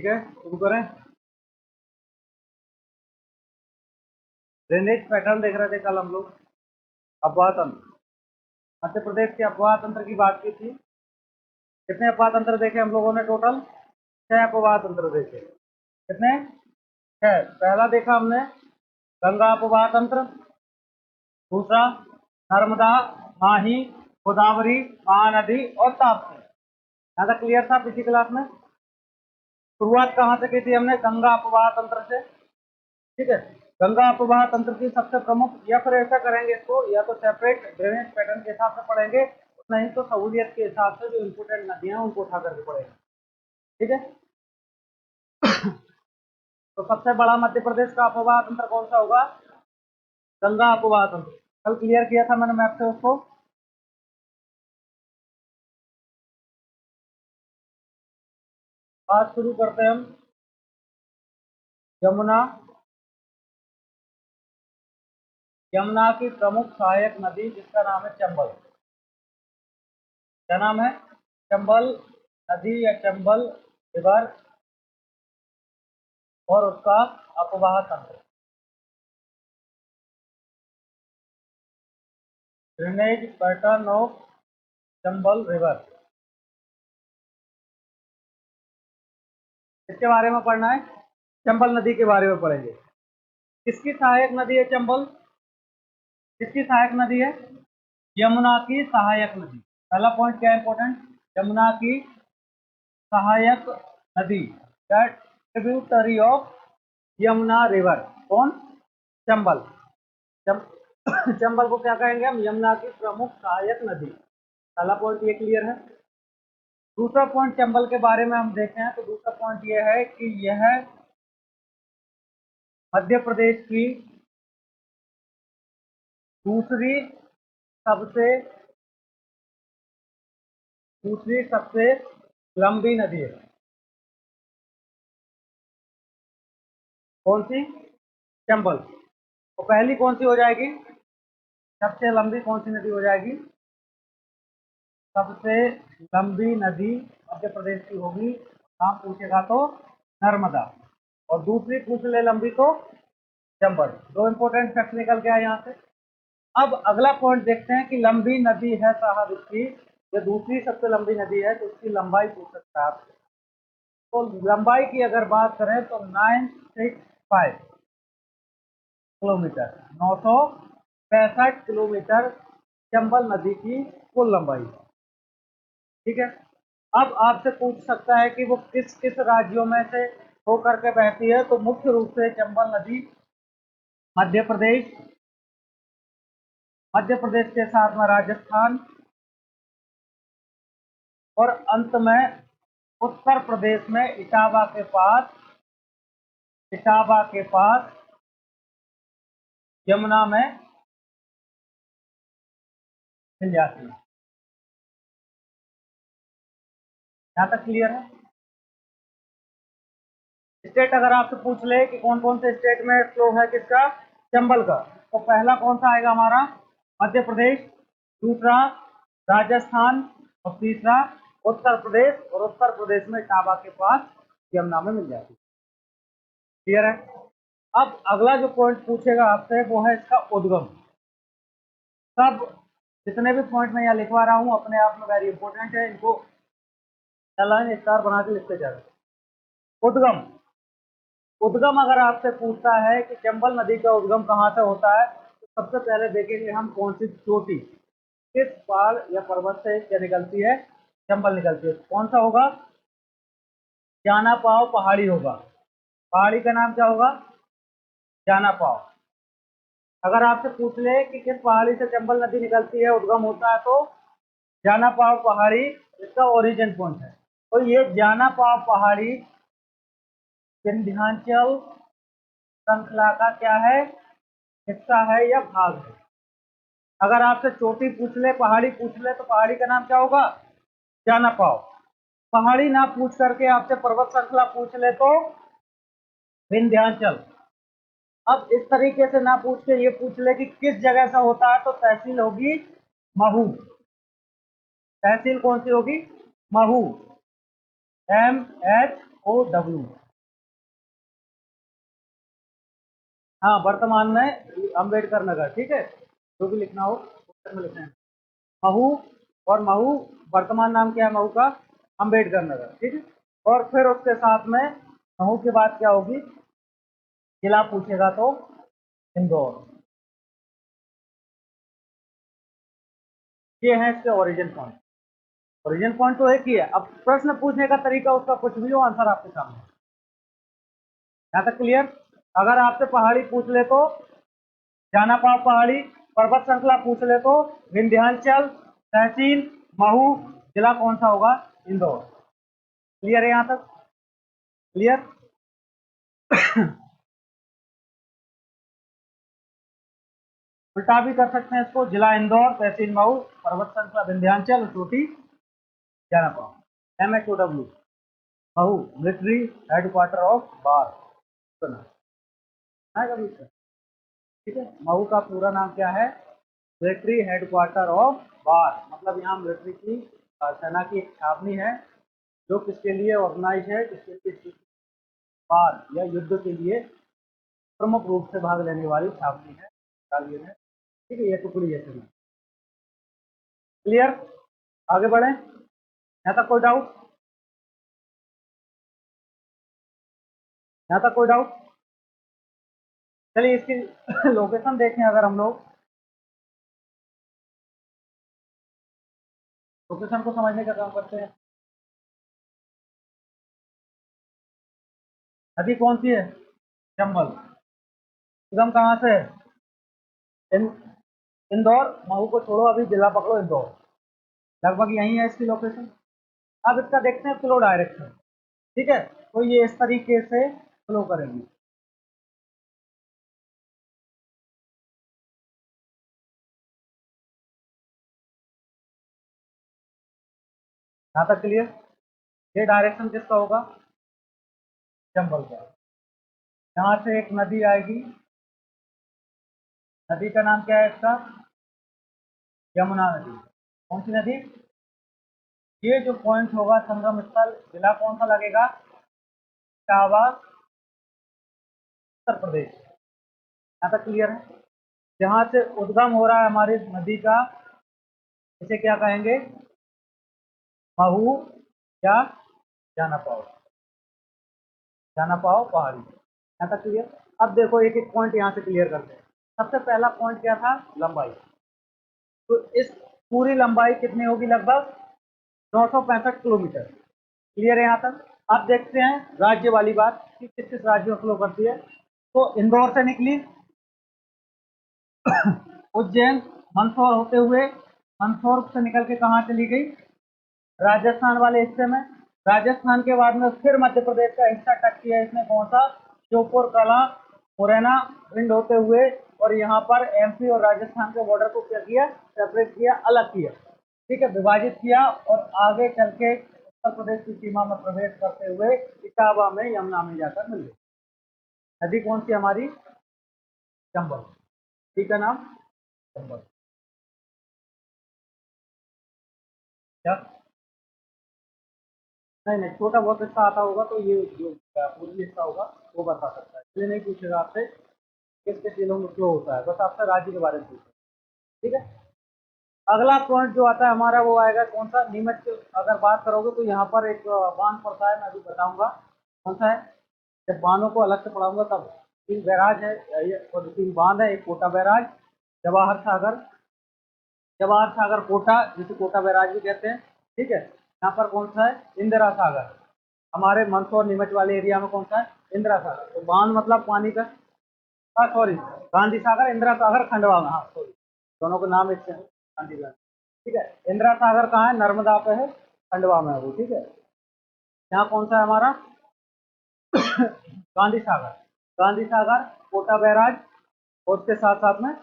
ठीक है, शुरू करें। ड्रेनेज पैटर्न देख रहे थे कल हम लोग। अपवाह तंत्र, मध्य प्रदेश के अपवाह तंत्र की बात की थी। कितने अपवाह तंत्र देखे हम लोगों ने? टोटल 6 अपवाह तंत्र देखे। कितने? 6। पहला देखा हमने गंगा अपवाह तंत्र, दूसरा नर्मदा, माही, गोदावरी, महानदी और ताप्ती। यहाँ तक क्लियर था पिछली क्लास में। शुरुआत कहाँ से की थी हमने? गंगा अपवाह तंत्र से। ठीक है, गंगा अपवाह तंत्र की सबसे प्रमुख, या फिर ऐसा करेंगे इसको, या तो सेपरेट ड्रेनेज पैटर्न के हिसाब से पढ़ेंगे, नहीं तो सहूलियत के हिसाब से जो इंपोर्टेंट नदियां हैं उनको उठा करके पढ़ेंगे। ठीक है, तो सबसे बड़ा मध्य प्रदेश का अपवाह तंत्र कौन सा होगा? गंगा अपवाह तंत्र। कल क्लियर किया था मैंने मैप से उसको। आज शुरू करते हैं हम यमुना। यमुना की प्रमुख सहायक नदी जिसका नाम है चंबल। क्या नाम है? चंबल नदी या चंबल रिवर और उसका अपवाह तंत्र, drainage pattern of Chambal river. इसके बारे में पढ़ना है, चंबल नदी के बारे में पढ़ेंगे। किसकी सहायक नदी है चंबल? किसकी सहायक नदी है? यमुना की सहायक नदी। पहला पॉइंट क्या है इंपॉर्टेंट? यमुना की सहायक नदी, ट्रिब्यूटरी ऑफ यमुना रिवर। कौन? चंबल। चंबल को क्या कहेंगे हम? यमुना की प्रमुख सहायक नदी। पहला पॉइंट ये क्लियर है। दूसरा पॉइंट चंबल के बारे में हम देखें तो दूसरा पॉइंट ये है कि यह मध्य प्रदेश की दूसरी सबसे लंबी नदी है। कौन सी? चंबल। तो पहली कौन सी हो जाएगी? सबसे लंबी कौन सी नदी हो जाएगी? सबसे लंबी नदी मध्य प्रदेश की होगी। नाम पूछेगा तो नर्मदा, और दूसरी पूछ ले लंबी तो चंबल। दो इंपोर्टेंट फैक्ट निकल के आए यहाँ से। अब अगला पॉइंट देखते हैं कि लंबी नदी है साहब इसकी, ये दूसरी सबसे लंबी नदी है तो उसकी लंबाई पूछ सकता है आपसे। तो लंबाई की अगर बात करें तो 965 किलोमीटर, 965 किलोमीटर चंबल नदी की कुल लंबाई। ठीक है, अब आपसे पूछ सकता है कि वो किस किस राज्यों में से होकर के बहती है। तो मुख्य रूप से चंबल नदी मध्य प्रदेश, मध्य प्रदेश के साथ में राजस्थान, और अंत में उत्तर प्रदेश में इटावा के पास यमुना में मिल जाती है। यहाँ तक क्लियर है? स्टेट अगर आपसे पूछ ले कि कौन कौन से स्टेट में फ्लो है किसका? चंबल का, तो पहला कौन सा आएगा हमारा? मध्य प्रदेश, दूसरा राजस्थान, और तीसरा उत्तर प्रदेश, और उत्तर प्रदेश में इटावा के पास यमुना में मिल जाती है। क्लियर है? अब अगला जो पॉइंट पूछेगा आपसे वो है इसका उद्गम। सब जितने भी पॉइंट मैं यहाँ लिखवा रहा हूँ अपने आप में वेरी इंपॉर्टेंट है, इनको लाइन स्टार बना के लिखते जा रहे हैं। उद्गम, उद्गम अगर आपसे पूछता है कि चंबल नदी का उद्गम कहाँ से होता है, तो सबसे पहले देखेंगे हम कौन सी चोटी, किस पहाड़ या पर्वत से क्या निकलती है? चंबल निकलती है। कौन सा होगा? जाना पाव पहाड़ी होगा। पहाड़ी का नाम क्या होगा? जाना पाव। अगर आपसे पूछ ले कि किस पहाड़ी से चंबल नदी निकलती है, उद्गम होता है, तो जाना पाव पहाड़ी इसका ओरिजिन पॉइंट है। तो ये जाना पाव पहाड़ी विंध्याचल श्रृंखला का क्या है? हिस्सा है या भाग है। अगर आपसे चोटी पूछ ले, पहाड़ी पूछ ले, तो पहाड़ी का नाम क्या होगा? जाना पाव। पहाड़ी ना पूछ करके आपसे पर्वत श्रृंखला पूछ ले तो विंध्याचल। अब इस तरीके से ना पूछ के ये पूछ ले कि किस जगह से होता है, तो तहसील होगी महू। तहसील कौन सी होगी? Mhow, MH MOW। हाँ, वर्तमान में अम्बेडकर नगर, ठीक है, जो भी लिखना हो उत्तर में लिखना है। महू, और महू वर्तमान नाम क्या है महू का? अम्बेडकर नगर, ठीक है। और फिर उसके साथ में महू के बाद क्या होगी? जिला पूछेगा तो इंदौर। ये है इसके ओरिजिन पॉइंट। ओरिजिन पॉइंट तो एक ही है, अब प्रश्न पूछने का तरीका उसका कुछ भी हो, आंसर आपके सामने। यहाँ तक क्लियर? अगर आपसे पहाड़ी पूछ ले तो जाना पाव पहाड़ी, पर्वत श्रृंखला पूछ ले तो विंध्याचल, तहसील महू, जिला कौन सा होगा? इंदौर। क्लियर है यहाँ तक? क्लियर? उल्टा भी कर सकते हैं इसको, जिला इंदौर, तहसील मऊ, पर्वत श्रृंखला विंध्याचल, चोटी जाना पाव। MHOW, Mhow military headquarter of बार, सुना है कभी इसका? ठीक है, महू का पूरा नाम क्या है? मिलिट्री हेडक्वार्टर ऑफ बार, मतलब यहाँ मिलिट्री की सेना की एक छावनी है जो किसके लिए ऑर्गेनाइज है? किसके लिए? बार या युद्ध के लिए प्रमुख रूप से भाग लेने वाली छावनी है बटालियन है, ठीक है, ये टुकड़ी है सभी। क्लियर? आगे बढ़े, यहाँ तक कोई डाउट? यहाँ तक कोई डाउट? चलिए इसकी लोकेशन देखें अगर हम लोग, लोकेशन को समझने का काम करते हैं। नदी कौन सी है? चंबल। उद्गम कहाँ से है? इन, इंदौर। महू को छोड़ो, अभी जिला पकड़ो इंदौर, लगभग यही है इसकी लोकेशन। अब इसका देखते हैं फ्लो डायरेक्शन, ठीक है, तो ये इस तरीके से फ्लो करेंगे। यहाँ तक क्लियर? ये डायरेक्शन किसका होगा? चंबल का। यहाँ से एक नदी आएगी, नदी का नाम क्या है इसका? यमुना नदी। कौन सी नदी? ये जो पॉइंट होगा संगम स्थल, जिला कौन सा लगेगा? इलाहाबाद, उत्तर प्रदेश। यहाँ तक क्लियर है? जहाँ से उद्गम हो रहा है हमारी नदी का, इसे क्या कहेंगे? महू या जाना पाओ, जाना पाओ पहाड़ी। यहाँ तक क्लियर? अब देखो एक एक पॉइंट यहाँ से क्लियर करते हैं। सबसे पहला पॉइंट क्या था? लंबाई। तो इस पूरी लंबाई कितनी होगी? लगभग 965 किलोमीटर। क्लियर है यहाँ तक? अब देखते हैं राज्य वाली बात कि किस किस राज्य में फ्लो करती है। तो इंदौर से निकली, उज्जैन, मंदसौर होते हुए, मंदसौर से निकल के कहाँ चली गई? राजस्थान वाले हिस्से में। राजस्थान के बाद में फिर मध्य प्रदेश का हिस्सा टच किया इसने, कौन सा? श्योपुर कला, मुरैना, भिंड होते हुए, और यहाँ पर MP और राजस्थान के बॉर्डर को क्या किया? सेपरेट किया, अलग किया, ठीक है, विभाजित किया, और आगे चल के उत्तर प्रदेश की सीमा में प्रवेश करते हुए इटावा में यमुना में जाकर मिल गई। नदी कौन सी हमारी? चंबल। नदी का नाम चंबल। क्या? नहीं नहीं, छोटा बहुत हिस्सा आता होगा तो ये जो पूर्वी हिस्सा होगा वो बता सकता है, इसलिए नहीं पूछेगा आपसे किस किस जिलों में फ्लो होता है, बस आपसे राज्य के बारे में पूछेगा, ठीक है। अगला पॉइंट जो आता है हमारा वो आएगा कौन सा? नीमच की अगर बात करोगे तो यहाँ पर एक बांध पड़ता है, मैं अभी बताऊंगा कौन सा है, जब बांधों को अलग से पढ़ाऊंगा तब। 3 बैराज है, ये और 3 बांध है, एक कोटा बैराज, जवाहर सागर, जवाहर सागर कोटा, जिसे कोटा बैराज भी कहते हैं, ठीक है। यहाँ पर कौन सा है? इंदिरा सागर। हमारे मंदसौर नीमच वाले एरिया में कौन सा है? इंदिरा सागर। तो बांध मतलब पानी का, सॉरी, गांधी सागर, इंदिरा सागर खंडवा में, हाँ सॉरी, दोनों के नाम एक से हैं, गांधी सागर, ठीक है। इंदिरा सागर कहाँ है? नर्मदा पे है, खंडवा में है वो, ठीक है। यहाँ कौन सा है हमारा? गांधी सागर। गांधी सागर, कोटा बैराज, और उसके साथ साथ में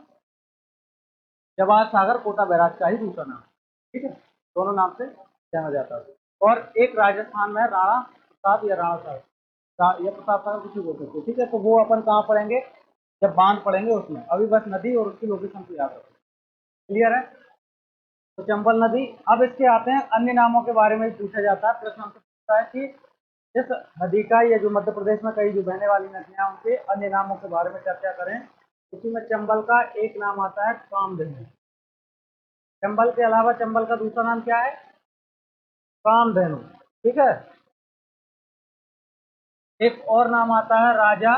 जवाहर सागर कोटा बैराज का ही दूसरा नाम, ठीक है, दोनों नाम से जाना जाता है। और एक राजस्थान में राणा प्रताप या राणा सागर या प्रताप सागर, कुछ भी बोल सकते हो, ठीक है। तो वो अपन कहाँ पढ़ेंगे? जब बांध पढ़ेंगे उसमें, अभी बस नदी और उसकी लोकेशन को याद रखो। क्लियर है? तो चंबल नदी। अब इसके आते हैं अन्य नामों के बारे में भी पूछा जाता है, प्रश्न हमसे पूछता है कि इस नदी का, ये जो मध्य प्रदेश में कई जो बहने वाली नदियां, उनके अन्य नामों के बारे में चर्चा करें। उसी में चंबल का एक नाम आता है कामधेनु। चंबल के अलावा चंबल का दूसरा नाम क्या है? कामधेनु। ठीक है। एक और नाम आता है राजा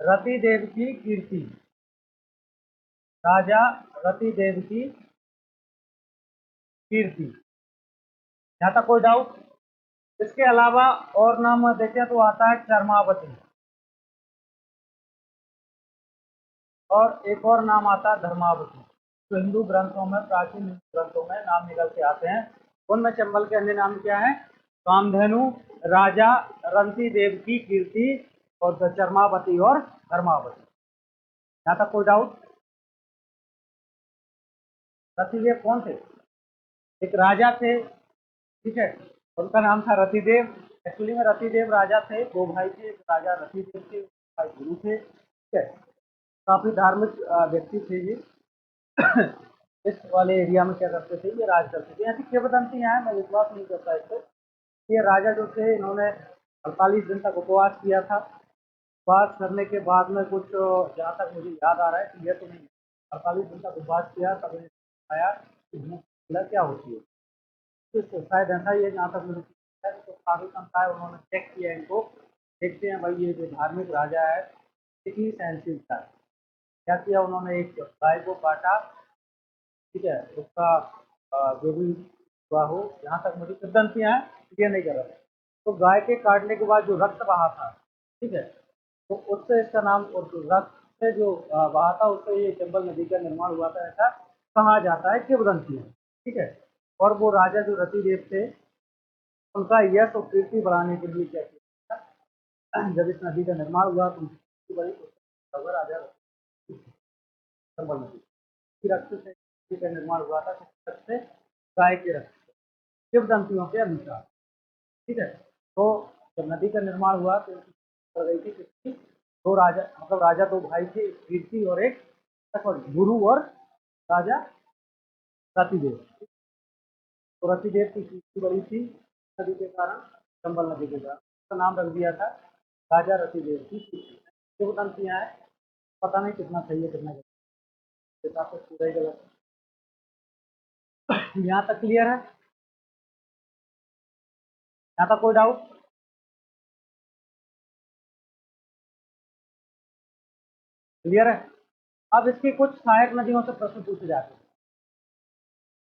रतिदेव की कीर्ति। राजा रतिदेव की कीर्ति। यहाँ तक कोई डाउट? इसके अलावा और नाम देखें तो आता है चर्मावती, और एक और नाम आता है धर्मावती। तो हिंदू ग्रंथों में, प्राचीन हिंदू ग्रंथों में नाम निकल के आते हैं। उनमें चंबल के अन्य नाम क्या है? कामधेनु, राजा रंती देव की कीर्ति, और चर्मावती और धर्मावती। यहाँ तक कोई डाउट? रतिदेव कौन थे? एक राजा थे, ठीक है, उनका नाम था रतिदेव। एक्चुअली में रतिदेव राजा थे, दो भाई थे, एक राजा रतिदेव थे, भाई गुरु थे। ठीक है, काफी धार्मिक व्यक्ति थे ये। इस वाले एरिया में क्या करते थे, ये राज करते थे। ऐसी किंवदंती है, मैं विश्वास नहीं करता इसको। ये राजा जो थे, इन्होंने 48 दिन तक उपवास किया था। उपवास करने के बाद में कुछ, जहाँ तक मुझे याद आ रहा है, क्लियर तो नहीं, 48 दिन तक उपवास किया, तब इन्हें बताया कि भूख क्या होती है। तो शायद ऐसा ही है, जहाँ तक मुझे पता है। तो काफी संस्थाएं उन्होंने चेक किया इनको, देखते हैं भाई ये जो धार्मिक राजा है कितनी सहनशीलता है। क्या किया उन्होंने? एक गाय को काटा, ठीक है, उसका जो भी हुआ हो, यहाँ तक मुझे किंवदंतियां हैं, क्लियर नहीं कर रहा था। तो गाय के काटने के बाद जो रक्त बहा था, ठीक है, तो उससे इसका नाम, और जो रक्त से जो बहा था, उससे ये चंबल नदी का निर्माण हुआ था, ऐसा कहा जाता है किंवदंती में। ठीक है। और वो राजा जो रतिदेव थे, उनका यश और कीर्ति बढ़ाने के लिए क्या किया था? जब इस नदी का निर्माण हुआ तो उनकी कीर्ति बढ़ी, तो राजा चंबल नदी की रक्त से नदी का निर्माण हुआ था। किस रक्त से? गाय के रक्त से, किंवदंतियों के अनुसार। ठीक है। तो जब नदी का निर्माण हुआ तो उनकी बढ़ गई थी किसकी? दो राजा, मतलब राजा दो भाई थे, एक कीर्ति और एक, गुरु और राजा रतिदेव। तो रतिदेव की कीर्ति बढ़ी थी नदी के कारण, चंबल नदी के कारण, उसका नाम रख दिया था राजा रतिदेव की कीर्ति। किंवदंतियां हैं, पता नहीं कितना सही है कितना गलत, हिसाब से पूरा ही गलत है। यहाँ तक क्लियर है? यहाँ तक कोई डाउट? क्लियर है? अब इसकी कुछ सहायक नदियों से प्रश्न पूछे जाते हैं।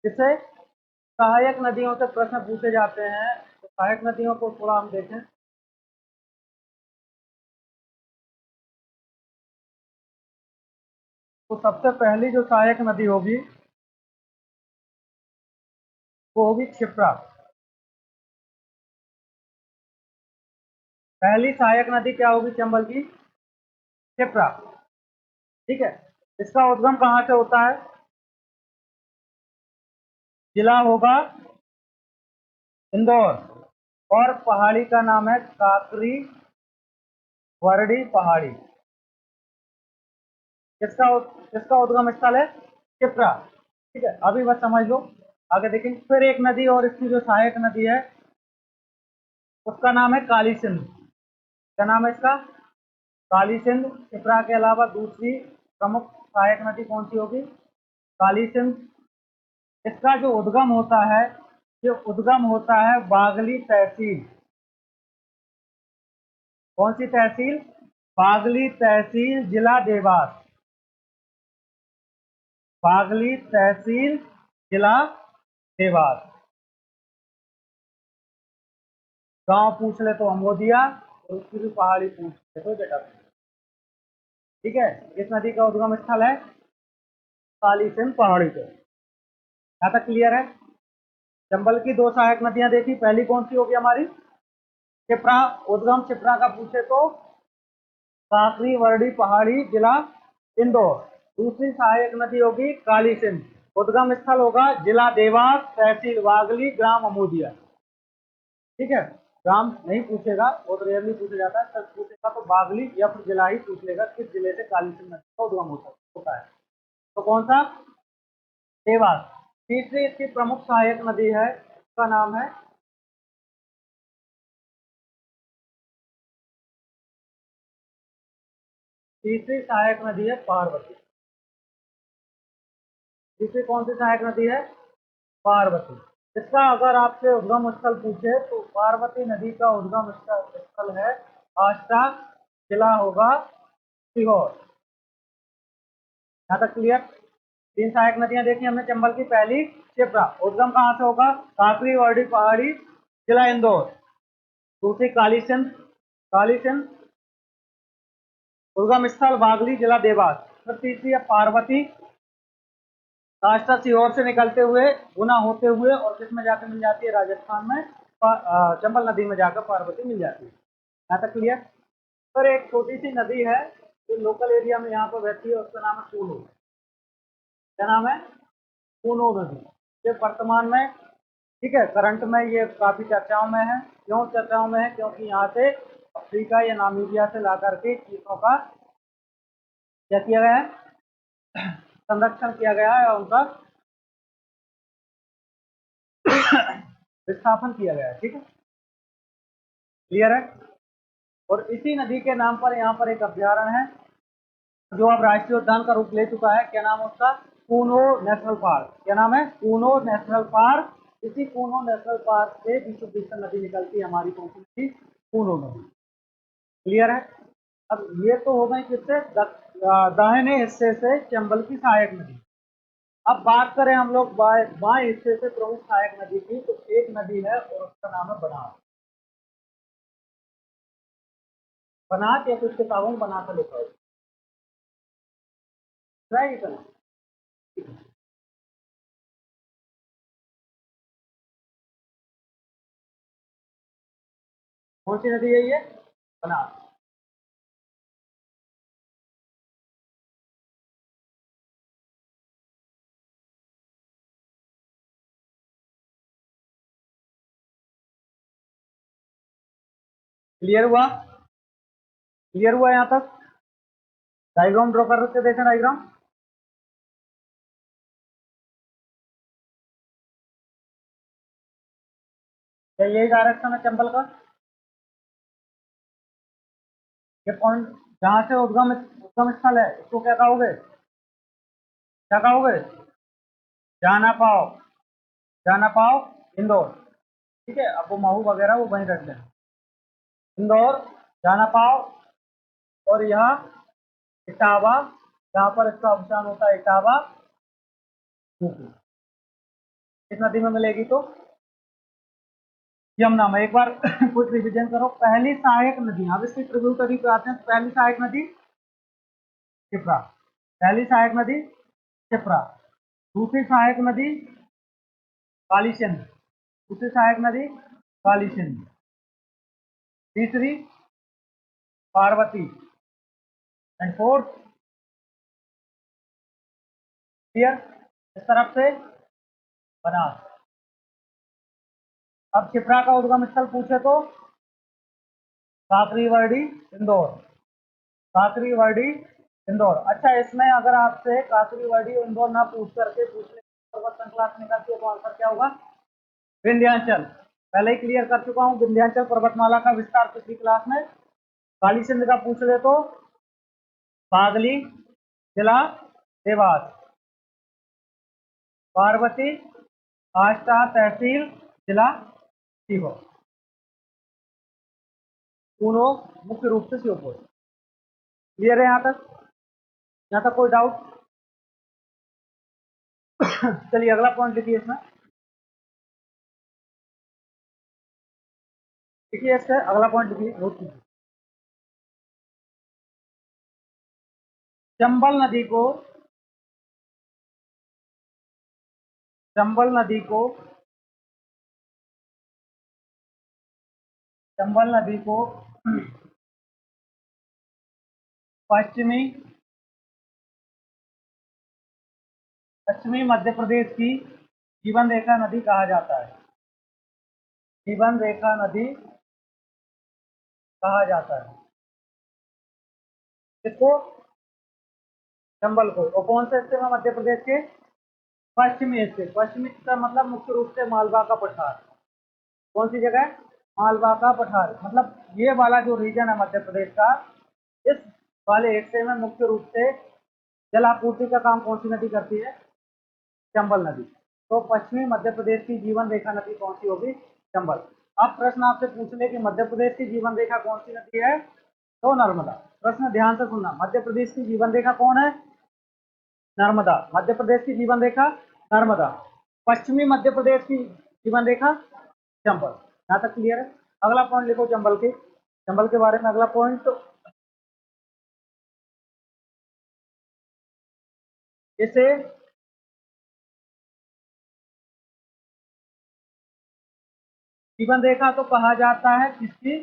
जिससे सहायक नदियों से प्रश्न पूछे जाते हैं, तो सहायक नदियों को थोड़ा हम देखें। तो सबसे पहली जो सहायक नदी होगी, वो होगी क्षिप्रा। पहली सहायक नदी क्या होगी चंबल की? क्षिप्रा। ठीक है। इसका उद्गम कहाँ से होता है? जिला होगा इंदौर, और पहाड़ी का नाम है काकरी वरडी पहाड़ी। किसका उद्गम स्थल है? क्षिप्रा। ठीक है, अभी बस समझ लो, आगे देखेंगे। फिर एक नदी और इसकी जो सहायक नदी है, उसका नाम है काली सिंध। क्या नाम है इसका? काली सिंध। क्षिप्रा के अलावा दूसरी प्रमुख सहायक नदी कौन सी होगी? काली सिंध। इसका जो उद्गम होता है, ये उद्गम होता है बागली तहसील। कौन सी तहसील? बागली तहसील, जिला देवास। बागली तहसील, जिला देवास। गांव पूछ ले तो अमोदिया, और उसकी भी पहाड़ी पूछ ले तो बेटा। ठीक है। इस नदी का उद्गम स्थल है काली सिंध पहाड़ी पे। यहाँ तक क्लियर है? चंबल की दो सहायक नदियां देखी, पहली कौन सी होगी हमारी? क्षिप्रा। उद्गम क्षिप्रा का पूछे तो काकरी वर्डी पहाड़ी, जिला इंदौर। दूसरी सहायक नदी होगी काली सिंध। उद्गम स्थल होगा जिला देवास, तहसील वागली, ग्राम अमोदिया। ठीक है। ग्राम नहीं पूछेगा, बहुत रेयरली पूछा जाता है। सच पूछेगा तो बागली या फिर जिला ही पूछ लेगा, किस जिले से काली सिंध नदी का उद्गम होता है। तो कौन सा? देवास। तीसरी इसकी प्रमुख सहायक नदी है, उसका नाम है तीसरी सहायक नदी है पार्वती। तीसरी कौन सी सहायक नदी है? पार्वती। इसका अगर आपसे उद्गम स्थल पूछे तो पार्वती नदी का उद्गम स्थल है आष्टा, जिला होगा सीहोर। यहाँ तक क्लियर? तीन सहायक नदियां देखी हमने चंबल की। पहली क्षिप्रा, उद्गम कहां से होगा? काकरी वर्डी पहाड़ी, जिला इंदौर। दूसरी कालीसिंध, कालीसिंध उद्गम स्थल बागली, जिला देवास। फिर तीसरी है पार्वती, रास्ता सीहोर से निकलते हुए गुना होते हुए और किस में जाकर मिल जाती है? राजस्थान में चंबल नदी में जाकर पार्वती मिल जाती है। यहाँ तक क्लियर? पर एक छोटी सी नदी है जो लोकल एरिया में यहाँ पर बहती है, उसका नाम है कूनो। क्या नाम है? कूनो नदी। ये वर्तमान में, ठीक है, करंट में ये काफी चर्चाओं में है। क्यों चर्चाओं में है? क्योंकि यहाँ से अफ्रीका या नामीबिया से ला करके चीतों का क्या किया गया है? संरक्षण किया गया है और उनका विस्थापन किया गया है। ठीक है, क्लियर है? और इसी नदी के नाम पर यहाँ पर एक अभ्यारण्य है जो अब राष्ट्रीय उद्यान का रूप ले चुका है। क्या नाम है उसका? Kuno national park. क्या नाम है? Kuno national park. इसी कूनो नेशनल पार्क से विश्व नदी निकलती है हमारी, कौन सी नदी? कूनो नदी। क्लियर है? अब ये तो हो गई किससे? दाहिने हिस्से से चंबल की सहायक नदी। अब बात करें हम लोग बाएं हिस्से से प्रमुख सहायक नदी की, तो एक नदी है और उसका नाम है बनास। बनास या कुछ किताबों में बना कर लिखा हो, ट्राई करना। कौन सी नदी है ये? बनास। क्लियर हुआ? क्लियर हुआ यहाँ तक? डायग्राम ड्रॉ कर सकते, देखें डायग्राम। क्या यही डायरेक्शन है चंबल का? ये पॉइंट जहां से उद्गम उद्गम स्थल है इसको क्या कहोगे? क्या कहोगे? जाना पाओ, जाना पाओ इंदौर। ठीक है, अब वो महू वगैरह वो वहीं रख दें। इंदौर, जाना पाओ, और यहाँ इटावा, जहाँ पर इसका अवसान होता है इटावा, यूपी। इस नदी में मिलेगी तो यमुना में। एक बार कुछ रिवीजन करो। पहली सहायक नदी, अब इसकी ट्रिब्यूटरी पे आते हैं। पहली सहायक नदी क्षिप्रा, पहली सहायक नदी क्षिप्रा। दूसरी सहायक नदी कालीसिंध, दूसरी सहायक नदी कालीसिंध। तीसरी पार्वती, एंड फोर्थ, क्लियर? इस तरफ से बनास। अब क्षिप्रा का उद्गम स्थल पूछे तो काकरीवर्डी, इंदौर। काकरीवर्डी, इंदौर। अच्छा, इसमें अगर आपसे काकरीवर्डी और इंदौर ना पूछ करके पूछ ले पर्वत श्रृंखला से निकलती है तो आंसर क्या होगा? विंध्याचल। पहले ही क्लियर कर चुका हूँ, विंध्याचल पर्वतमाला का विस्तार पिछली क्लास में। काली सिंध का पूछ ले तो बागली, जिला देवास। पार्वती, आष्टा तहसील, जिला सीहोर। कूनो मुख्य रूप से श्योपुर। क्लियर है यहाँ तक? यहाँ तक कोई डाउट? चलिए अगला पॉइंट लिखिए इसमें। लिखिए इससे अगला पॉइंट लिखिए, नोट कीजिए। चंबल नदी को, चंबल नदी को, चंबल नदी को पश्चिमी, पश्चिमी मध्य प्रदेश की जीवन रेखा नदी कहा जाता है। जीवन रेखा नदी कहा जाता है किसको? चंबल को। और कौन से हिस्से में मध्य प्रदेश के? पश्चिमी हिस्से। पश्चिमी का मतलब मुख्य रूप से मालवा का पठार। कौन सी जगह? मालवा का पठार। मतलब ये वाला जो रीजन है मध्य प्रदेश का, इस वाले हिस्से में मुख्य रूप से जल आपूर्ति का काम कौन सी नदी करती है? चंबल नदी। तो पश्चिमी मध्य प्रदेश की जीवन रेखा नदी कौन सी होगी? चंबल। अब प्रश्न आपसे पूछ ले कि मध्य प्रदेश की जीवन रेखा कौन सी नदी है? तो नर्मदा। प्रश्न ध्यान से सुनना, मध्य प्रदेश की जीवन रेखा कौन है? नर्मदा। मध्य प्रदेश की जीवन रेखा नर्मदा। पश्चिमी मध्य प्रदेश की जीवन रेखा चंबल। यहाँ तक क्लियर है? अगला पॉइंट लिखो चंबल के बारे में अगला पॉइंट। इसे जीवन रेखा तो कहा जाता है किसकी?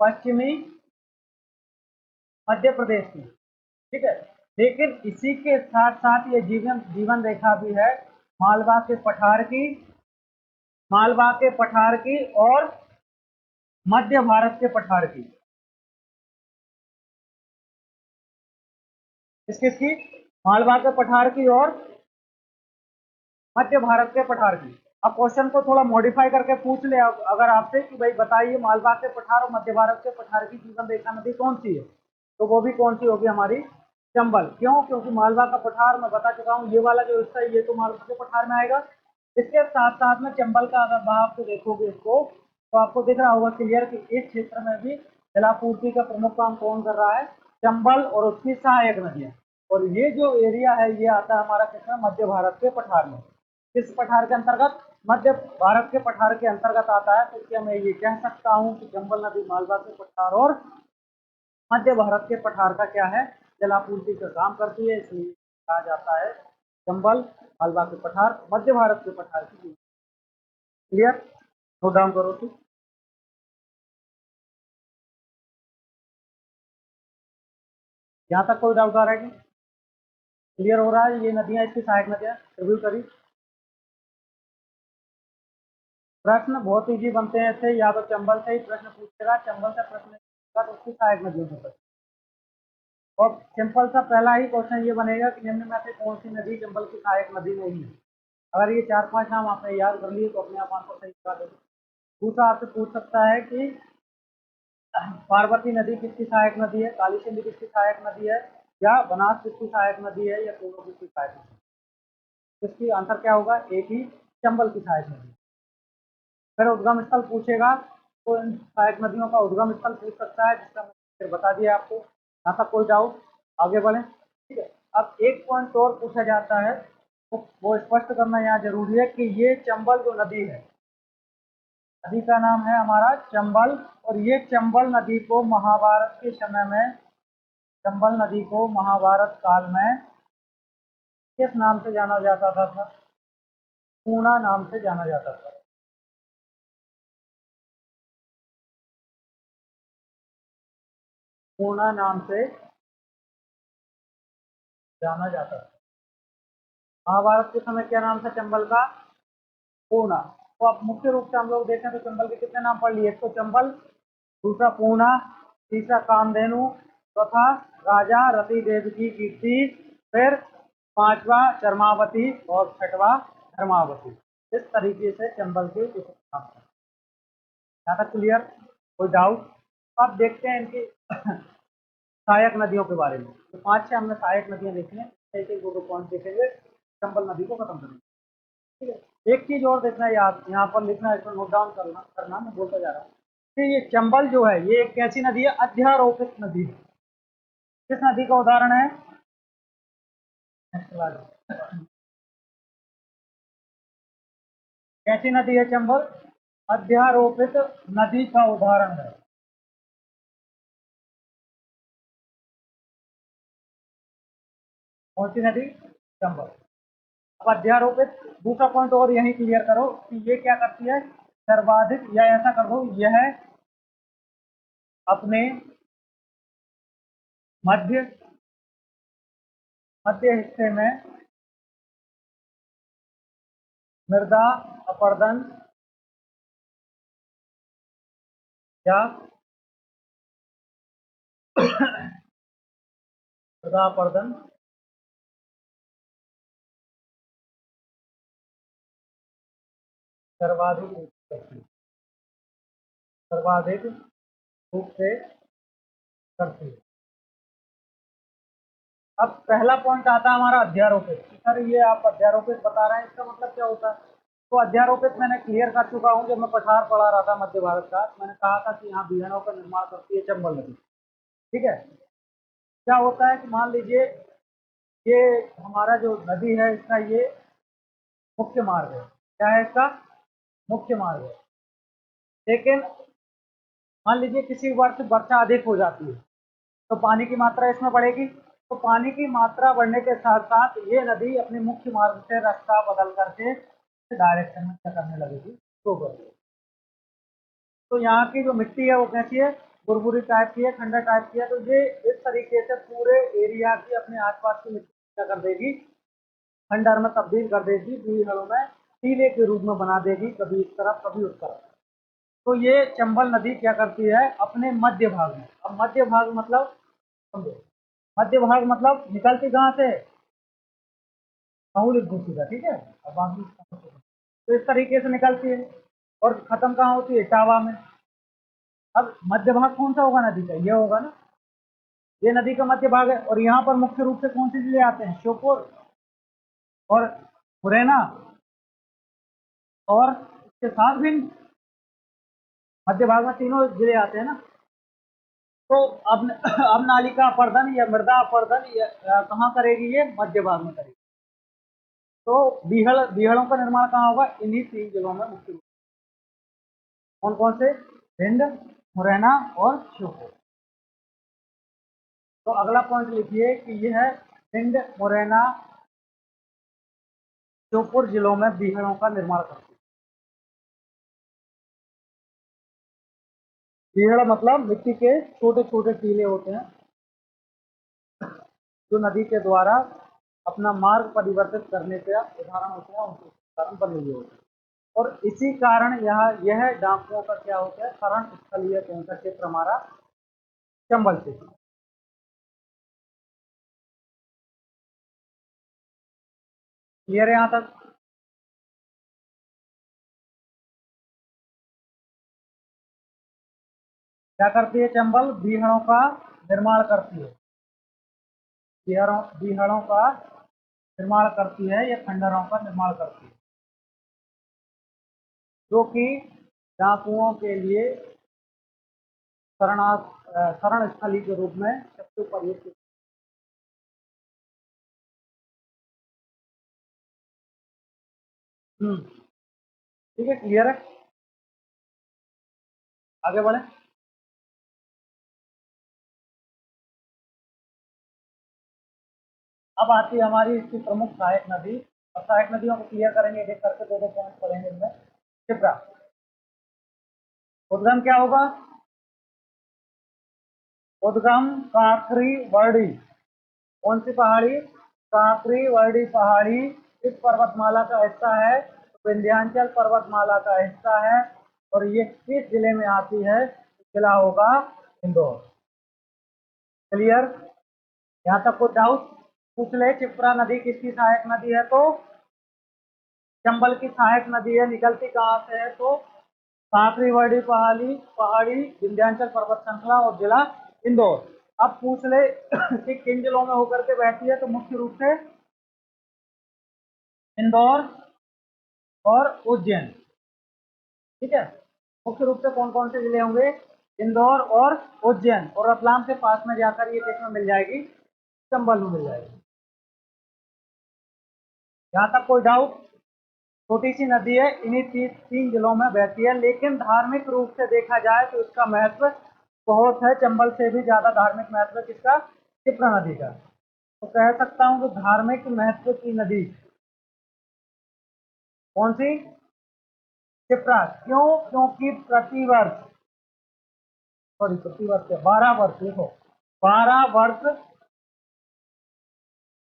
पश्चिमी मध्य प्रदेश की, ठीक है। लेकिन इसी के साथ साथ ये जीवन रेखा भी है मालवा के पठार की, और मध्य भारत के पठार की। किसकी? मालवा के पठार की और मध्य भारत के पठार की। अब क्वेश्चन को थोड़ा मॉडिफाई करके पूछ ले अगर आपसे कि भाई बताइए मालवा के पठार और मध्य भारत के पठार की जीवन रेखा नदी कौन सी है, तो वो भी कौन सी होगी? हमारी चंबल। क्यों? क्योंकि मालवा का पठार मैं बता चुका हूँ, ये वाला जो हिस्सा है ये तो मालवा के पठार में आएगा। इसके साथ साथ में चंबल का अगर भाव को देखोगे इसको, तो आपको दिख रहा होगा क्लियर कि इस क्षेत्र में भी जलापूर्ति का प्रमुख काम कौन कर रहा है? चंबल और उसकी सहायक नदियां। और ये जो एरिया है ये आता है हमारा किसमें? मध्य भारत के पठार में। किस पठार के अंतर्गत? मध्य भारत के पठार के अंतर्गत आता है। तो क्या मैं ये कह सकता हूँ कि चंबल नदी मालवा के पठार और मध्य भारत के पठार का क्या है? जलापूर्ति का काम करती है, इसलिए कहा जाता है चंबल, मालवा के पठार, मध्य भारत के पठार की। क्लियर? नोट डाउन करो तो। यहाँ तक कोई डाउट आ रहा है कि क्लियर हो रहा है? ये नदियां इसकी सहायक नदियां रिव्यू करी। प्रश्न बहुत इजी बनते हैं ऐसे, या तो चंबल से ही प्रश्न पूछेगा, चंबल से प्रश्न पूछेगा तो उसकी सहायक नदियों से प्रश्न। और सिंपल सा पहला ही क्वेश्चन ये बनेगा कि निम्न में से कौन सी नदी चंबल की सहायक नदी नहीं है। अगर ये 4-5 नाम आपने याद कर लिए तो अपने आप आंसर सही बता देंगे। दूसरा आपसे पूछ सकता है कि पार्वती नदी किसकी सहायक नदी है, काली सिंधु किसकी सहायक नदी है, या बनास किसकी सहायक नदी है, या पूर्व किसकी सहायक नदी है? इसकी आंसर क्या होगा? एक ही, चंबल की सहायक नदी। फिर उद्गम स्थल पूछेगा तो इन सहायक नदियों का उद्गम स्थल पूछ सकता है, जिसका मैंने फिर बता दिया आपको। यहाँ तक कोई डाउट? आगे बढ़े, ठीक है। अब एक पॉइंट और पूछा जाता है, तो वो स्पष्ट करना यहाँ जरूरी है कि ये चंबल जो नदी है, नदी का नाम है हमारा चंबल, और ये चंबल नदी को महाभारत के समय में, चंबल नदी को महाभारत काल में किस नाम से जाना जाता था सर? पूर्णा नाम से जाना जाता था। पूर्णा नाम से जाना जाता था। महाभारत के समय क्या नाम था चंबल का? पूर्णा। तो अब मुख्य रूप से हम लोग देखें तो चंबल के कितने नाम पढ़ लिए? एक तो चंबल, दूसरा पूर्णा, तीसरा कामधेनु, चौथा राजा रति देव की कीर्ति, फिर पांचवा चरमावती और छठवा धर्मावती। इस तरीके से चंबल के कुछ नाम हैं। यहाँ तक क्लियर? कोई डाउट? अब देखते हैं इनकी सहायक नदियों के बारे में। तो 5-6 हमने सहायक नदियां देखी हैं, एक एक 2-2 पॉइंट देखेंगे, चंबल नदी को खत्म करेंगे। ठीक है। एक चीज और देखना है, याद यहाँ पर लिखना है, इसको नोट डाउन करना मैं बोलता जा रहा हूँ कि ये चंबल जो है ये एक कैसी नदी है? अध्यारोपित नदी है। किस नदी का उदाहरण है? कैसी नदी है चंबल? अध्यारोपित नदी का उदाहरण है। कौन सी नदी? चंबल। अब अध्यारोपित, दूसरा पॉइंट और यही क्लियर करो कि ये क्या करती है? सर्वाधिक, या ऐसा कर दो यह अपने मध्य मध्य हिस्से में मृदा अपरदन या मृदा अपरदन सर्वाधिक रूप से करती है, सर्वाधिक रूप से करती है। अब पहला पॉइंट आता है हमारा अध्यारोपित। सर ये आप अध्यारोपित बता रहे हैं, इसका मतलब क्या होता है? तो अध्यारोपित मैंने क्लियर कर चुका हूँ, जब मैं पठार पढ़ा रहा था मध्य भारत का, मैंने कहा था कि यहाँ बीहड़ों का निर्माण करती है चंबल नदी। ठीक है, क्या होता है कि मान लीजिए ये हमारा जो नदी है इसका ये मुख्य मार्ग है। क्या है इसका? मुख्य मार्ग है। लेकिन मान लीजिए किसी वर्ष वर्षा अधिक हो जाती है तो पानी की मात्रा इसमें बढ़ेगी। तो पानी की मात्रा बढ़ने के साथ साथ ये नदी अपने मुख्य मार्ग से रास्ता बदल करके डायरेक्शन में क्या करने लगेगी? फ्लो करेगी। तो यहाँ की जो मिट्टी है वो कैसी है? बुरबुरी टाइप की है, खंडर टाइप की है। तो ये इस तरीके से पूरे एरिया की अपने आसपास की मिट्टी क्या कर देगी? खंडर में तब्दील कर देगी, बीहड़ों में टीले के रूप में बना देगी, कभी इस तरफ कभी उस तरफ। तो ये चंबल नदी क्या करती है अपने मध्य भाग में? अब मध्य भाग मतलब समझो, मध्य भाग मतलब निकलती कहाँ से? बहुलिक घोषिका। ठीक है, अब बाकी तो इस तरीके से निकलती है और खत्म कहाँ होती है? टावा में। अब मध्य भाग कौन सा होगा नदी का? ये होगा ना, ये नदी का मध्य भाग है। और यहाँ पर मुख्य रूप से कौन से जिले आते हैं? श्योपुर और मुरैना और इसके साथ भी मध्य भाग में तीनों जिले आते हैं ना। तो अब नालिका अपर्दन या मृदा अपर्दन कहाँ करेगी? ये मध्य भाग में करेगी। तो बीहड़ों का निर्माण कहाँ होगा? इन्हीं तीन जगहों में मुख्य रूप। कौन कौन से? भिंड, मुरैना और श्योपुर। तो अगला पॉइंट लिखिए कि यह है भिंड, मुरैना, श्योपुर जिलों में बीहड़ों का निर्माण करती है। बीहड़ मतलब मिट्टी के छोटे छोटे टीले होते हैं जो नदी के द्वारा अपना मार्ग परिवर्तित करने के उदाहरण होते हैं, उनके कारण बने हुए होते हैं। और इसी कारण यह डाकुओं का क्या होता है? शरण स्थलीय कौन सा क्षेत्र हमारा? चंबल क्षेत्र। क्लियर है यहाँ तक? क्या करती है चंबल? बीहड़ों का निर्माण करती है। बीहड़ों का निर्माण करती है या खंडरों का निर्माण करती है, जो कि डाकुओं के लिए शरण स्थली के रूप में सबसे उपयुक्त। ठीक है, क्लियर है? आगे बढ़े। अब आती है हमारी इसकी प्रमुख सहायक नदी। और सहायक नदियों को क्लियर करेंगे एक एक करके, दो दो पॉइंट पढ़ेंगे इनमें। क्षिप्रा। उद्गम क्या होगा? उद्गम काकरी वर्डी। कौन सी पहाड़ी? काकरी वर्डी पहाड़ी इस पर्वतमाला का हिस्सा है, विंध्याचल पर्वतमाला का हिस्सा है। और ये किस जिले में आती है? जिला होगा इंदौर। क्लियर? यहाँ तक कोई डाउट? पूछ ले, क्षिप्रा नदी किसकी सहायक नदी है? तो चंबल की सहायक नदी है। निकलती कहाँ से है? तो काकरीवाड़ी पहाड़ी पहाड़ी विंध्याचल पर्वत श्रृंखला और जिला इंदौर। अब पूछ ले कि किन जिलों में होकर के बहती है? तो मुख्य रूप से इंदौर और उज्जैन। ठीक है, मुख्य रूप से कौन कौन से जिले होंगे? इंदौर और उज्जैन। और रतलाम के पास में जाकर ये किस में मिल जाएगी? चंबल में मिल जाएगी। यहाँ तक कोई डाउट? छोटी सी नदी है, इन्हीं तीन जिलों में बहती है, लेकिन धार्मिक रूप से देखा जाए तो इसका महत्व बहुत है। चंबल से भी ज्यादा धार्मिक महत्व किसका? क्षिप्रा नदी का। तो कह सकता हूं कि धार्मिक महत्व की नदी कौन सी? क्षिप्रा। क्यों? क्योंकि प्रतिवर्ष, सॉरी प्रतिवर्ष 12 वर्ष, देखो 12 वर्ष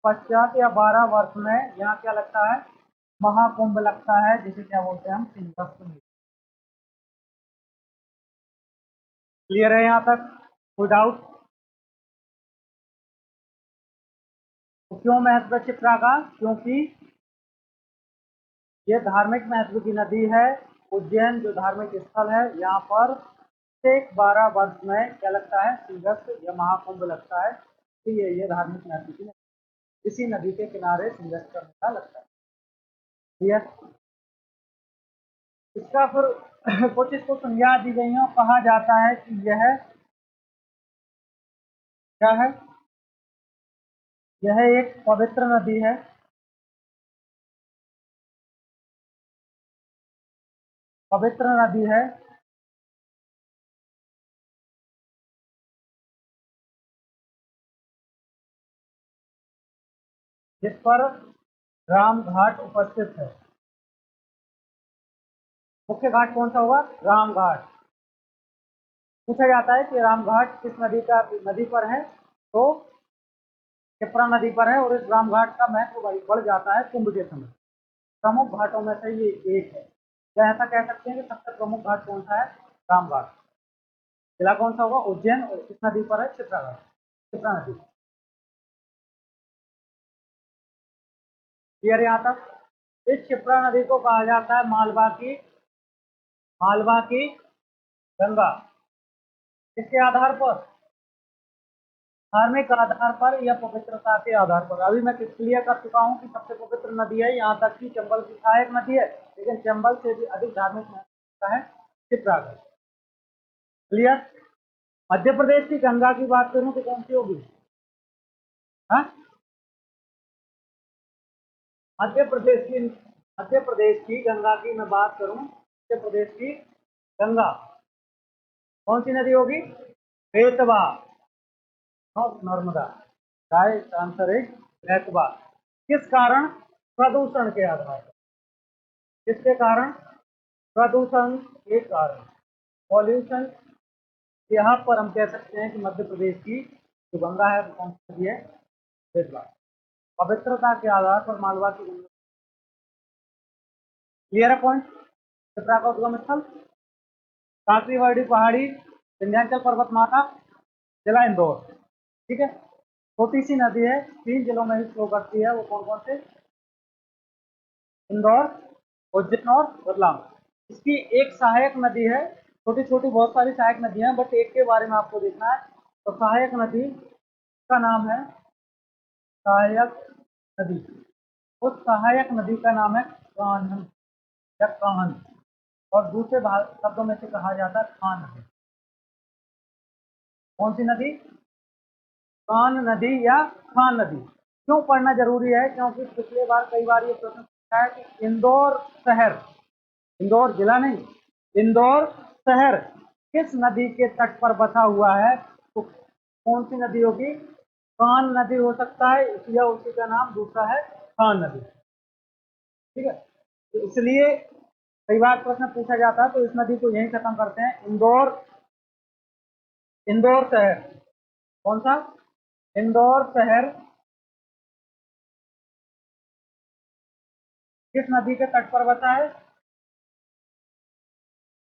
पश्चात या 12 वर्ष में यहाँ क्या लगता है? महाकुंभ लगता है, जिसे क्या बोलते हैं हम? सिंहस्थ मेला। क्लियर है यहाँ तक? कोई डाउट? तो क्यों महत्व है क्षिप्रा का? क्योंकि ये धार्मिक महत्व की नदी है। उज्जैन जो धार्मिक स्थल है, यहाँ पर प्रत्येक 12 वर्ष में क्या लगता है? सिंहस्थ या महाकुंभ लगता है। तो ये धार्मिक महत्व की नदी। इसी नदी के किनारे सिंहेश्वर मेला लगता है। क्लियर। इसका फिर कुछ इसको संज्ञा दी गई है और कहा जाता है कि यह क्या है, यह एक पवित्र नदी है। पवित्र नदी है जिस पर राम घाट उपस्थित है। मुख्य घाट कौन सा होगा? राम घाट। पूछा जाता है कि राम घाट किस नदी पर है, तो क्षिप्रा नदी पर है। और इस राम घाट का महत्व बढ़ जाता है कुंभ के समय। प्रमुख घाटों में से ये एक है। या ऐसा कह सकते हैं कि सबसे प्रमुख घाट कौन सा है? राम घाट। जिला कौन सा होगा? उज्जैन। और किस नदी पर है? क्षिप्रा घाट, क्षिप्रा नदी। क्लियर यहाँ तक? इस क्षिप्रा नदी को कहा जाता है मालवा की गंगा। किसके आधार पर? धार्मिक आधार पर या पवित्रता के आधार पर। अभी मैं क्लियर कर चुका हूं कि सबसे पवित्र नदी है, यहाँ तक कि चंबल की सहायक नदी है, लेकिन चंबल से भी अधिक धार्मिक महत्व है क्षिप्रा का। क्लियर। मध्य प्रदेश की गंगा की बात करूं तो कौन सी होगी? हाँ, मध्य प्रदेश की गंगा की मैं बात करूं, मध्य प्रदेश की गंगा कौन सी नदी होगी? Betwa, not Narmada. Right answer is Betwa. किस कारण? प्रदूषण के आधार पर। किसके कारण? प्रदूषण के कारण, पॉल्यूशन। यहाँ पर हम कह सकते हैं कि मध्य प्रदेश की जो गंगा है वो कौन सी नदी है? बेतवा। पवित्रता के आधार पर मालवा की गंगा। क्लियर है पॉइंट? क्षिप्रा का उद्गम स्थल काकड़ीवाड़ी पहाड़ी, विंध्याचल पर्वतमाला, जिला इंदौर। ठीक है। छोटी सी नदी है, 3 जिलों में ही फ्लो करती है। वो कौन कौन से? इंदौर, उज्जैन और रतलाम। इसकी एक सहायक नदी है। छोटी छोटी बहुत सारी सहायक नदियां हैं, बट एक के बारे में आपको देखना है। तो सहायक नदी का नाम है सहायक नदी। उस सहायक नदी का नाम है कान्ह या काहन। और दूसरे शब्दों में से कहा जाता है खान नदी। कौन सी नदी? कान नदी या खान नदी। क्यों पढ़ना जरूरी है? क्योंकि पिछले बार कई बार ये प्रश्न पूछा है कि इंदौर शहर, इंदौर जिला नहीं, इंदौर शहर किस नदी के तट पर बसा हुआ है? तो कौन सी नदी होगी? कान नदी हो सकता है, या उसी का नाम दूसरा है खान नदी। ठीक है। तो इसलिए कई बार प्रश्न पूछा जाता है, तो इस नदी को यहीं खत्म करते हैं। इंदौर, इंदौर शहर कौन सा? इंदौर शहर किस नदी के तट पर बसा है?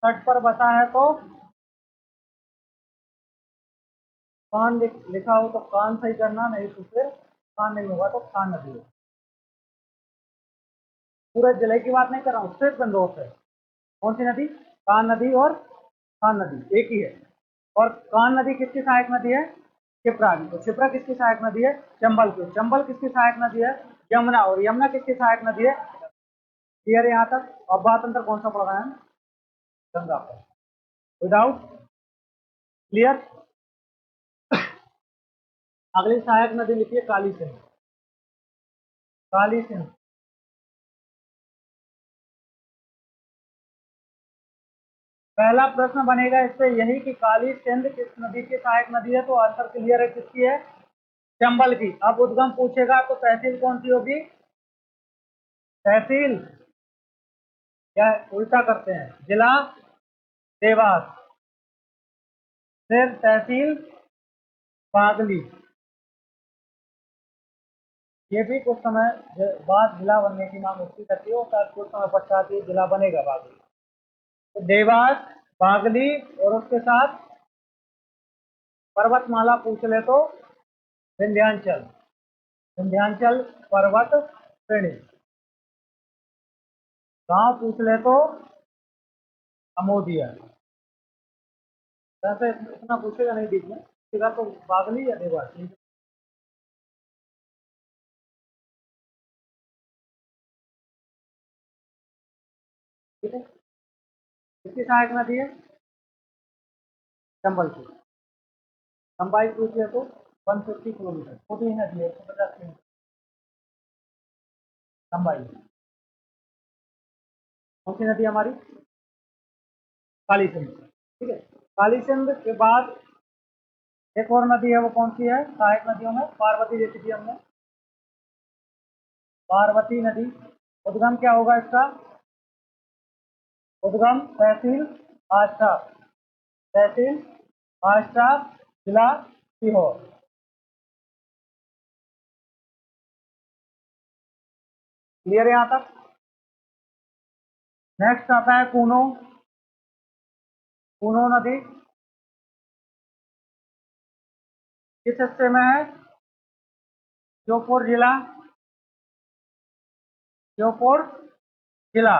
तट पर बसा है तो कान लिखा हो तो कान सही करना, नहीं तो फिर कान नहीं होगा तो खान नदी होगा। पूरे जिले की बात नहीं कर रहा हूँ, सिर्फ इंदौर से। कौन सी नदी? कान नदी और खान नदी एक ही है। और कान नदी किसकी सहायक नदी है? क्षिप्रा की। तो क्षिप्रा किसकी सहायक नदी है? चंबल की। चंबल किसकी सहायक नदी है? यमुना। और यमुना किसकी सहायक नदी है? क्लियर है यहाँ तक? अब बात अंतर कौन सा पढ़ रहे हैं? गंगा पर। Without clear. अगली सहायक नदी लिखिए काली सिंध। काली सिंध। पहला प्रश्न बनेगा इससे यही कि काली सिंध किस नदी की सहायक नदी है, तो आंसर क्लियर है, किसकी है? चंबल की। अब उद्गम पूछेगा तो तहसील कौन सी होगी? तहसील, या उल्टा करते हैं, जिला देवास, फिर तहसील बागली। ये भी कुछ समय बाद जिला बनने की मांग उठती रहती है, और कुछ समय पश्चात ये जिला बनेगा बागली। तो देवास, बागली और उसके साथ पर्वतमाला पूछ ले तो विंध्याचल, विंध्याचल पर्वत श्रेणी। गांव पूछ ले तो अमोदिया। वैसे इतना पूछेगा नहीं बीच में, तो बागली या देवास। ठीक है। किसकी सहायक नदी है? चंबल की। लंबाई पूछिए तो 150 किलोमीटर, छोटी नदी है, 150 किलोमीटर लंबाई। कौन सी नदी हमारी? काली सिंध। ठीक है। काली सिंध के बाद एक और नदी है, वो कौन सी है सहायक नदियों में? पार्वती देखी थी हमने, पार्वती नदी। उद्गम क्या होगा इसका? उद्गम तहसील आष्टा, तहसील आष्टा, जिला सीहोर। क्लियर है यहाँ तक? नेक्स्ट आता है कूनो। कूनो नदी किस हिस्से में है? श्योपुर जिला, श्योपुर जिला।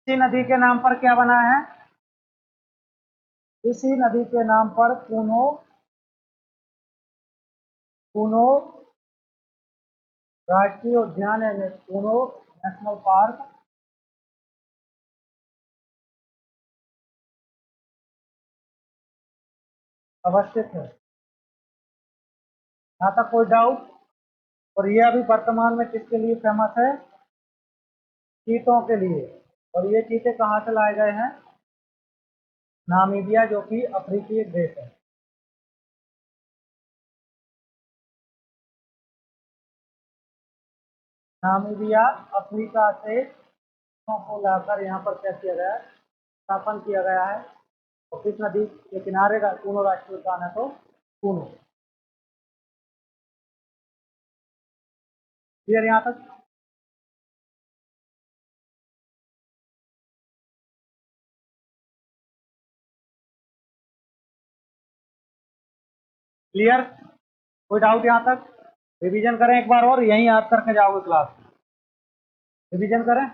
इसी नदी के नाम पर क्या बना है? इसी नदी के नाम पर कूनो, कूनो राष्ट्रीय उद्यान है, कूनो नेशनल पार्क अवस्थित है। यहाँ तक कोई डाउट? और ये अभी वर्तमान में किसके लिए फेमस है? चीतों के लिए। और ये चीते कहाँ से लाए गए हैं? नामीबिया, जो कि अफ्रीकी एक देश है। नामीबिया अफ्रीका से चीतों को लाकर यहाँ पर क्या किया गया है? स्थापन किया गया है। और किस नदी के किनारे का कूनो राष्ट्रीय उद्यान है? तो कूनो। क्लियर यहाँ तक? क्लियर? कोई डाउट यहाँ तक? रिवीजन करें एक बार और, यहीं याद करके जाओगे क्लास में। रिवीजन करें।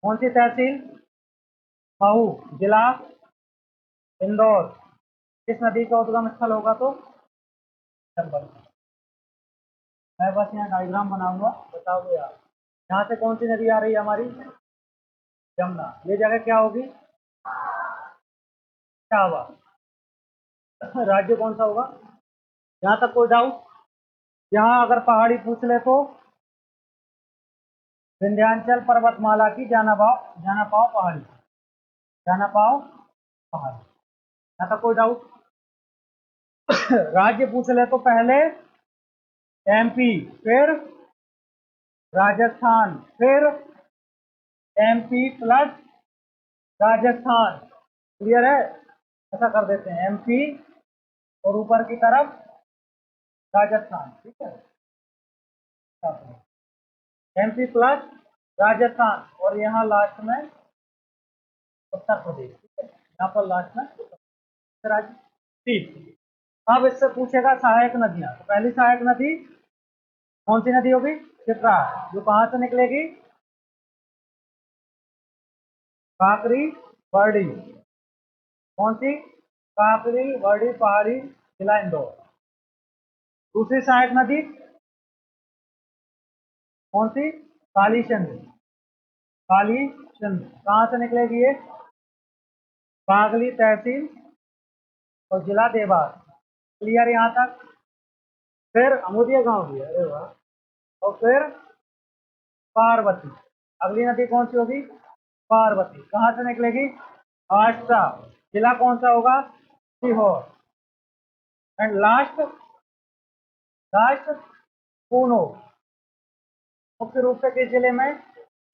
कौन सी तहसील? महू, जिला इंदौर। किस नदी का उद्गम स्थल होगा? तो चंबल। मैं बस यहाँ डायग्राम बनाऊंगा, बताओगे आप। यहाँ से कौन सी नदी आ रही है हमारी? यमुना। ये जगह क्या होगी? क्या हुआ? राज्य कौन सा होगा? यहाँ तक कोई डाउट? यहाँ अगर पहाड़ी पूछ ले तो विंध्याचल पर्वतमाला की जानापाव पहाड़ी, जानापाव पहाड़ी। यहाँ तक कोई डाउट? राज्य पूछ ले तो पहले एमपी, फिर राजस्थान, फिर एमपी प्लस राजस्थान। क्लियर है? ऐसा कर देते हैं, एमपी और ऊपर की तरफ राजस्थान। ठीक है, एमपी प्लस राजस्थान, और यहाँ लास्ट में उत्तर प्रदेश। ठीक है, यहाँ पर लास्ट में उत्तर प्रदेश। ठीक। अब इससे पूछेगा सहायक नदियां। तो पहली सहायक नदी कौन सी नदी होगी? क्षिप्रा, जो कहाँ से निकलेगी? काकरी बर्डी। कौन सी? काकरी बर्डी पहाड़ी, जिला इंदौर। दूसरी सहायक नदी कौन सी? काली सिंध, काली सिंध। कहाँ से निकलेगी ये? बागली तहसील और जिला देवास। क्लियर यहाँ तक? फिर अमोदिया गांव भी है, अरे वाह। और फिर पार्वती। अगली नदी कौन सी होगी? पार्वती। कहाँ से निकलेगी? आष्टा। जिला कौन सा होगा? Sehore. And last, last Kuno. मुख्य रूप से किस जिले में?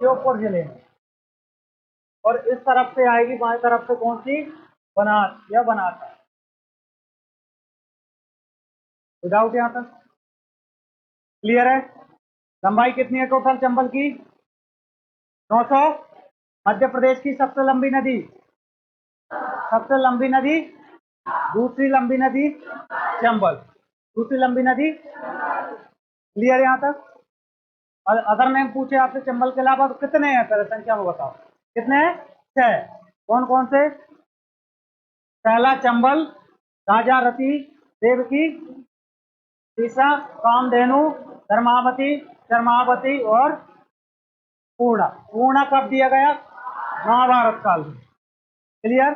श्योपुर जिले में। और इस तरफ से आएगी बाएं तरफ से कौन सी? बनास या बनासा। विदाउट यहाँ तक क्लियर है? लंबाई कितनी है टोटल चंबल की? 900। मध्य प्रदेश की सबसे लंबी नदी, सबसे लंबी नदी, दूसरी लंबी नदी चंबल, दूसरी लंबी नदी। क्लियर यहाँ तक? और अगर नेम पूछे आपसे चंबल के अलावा तो कितने हैं, पहले संख्या में बताओ कितने हैं? 6। कौन कौन से? पहला चंबल, राजा रति देव की, तीसरा कामधेनु धर्मावती, चरमावती और पूर्णा। पूर्णा कब दिया गया? महाभारत काल में। क्लियर।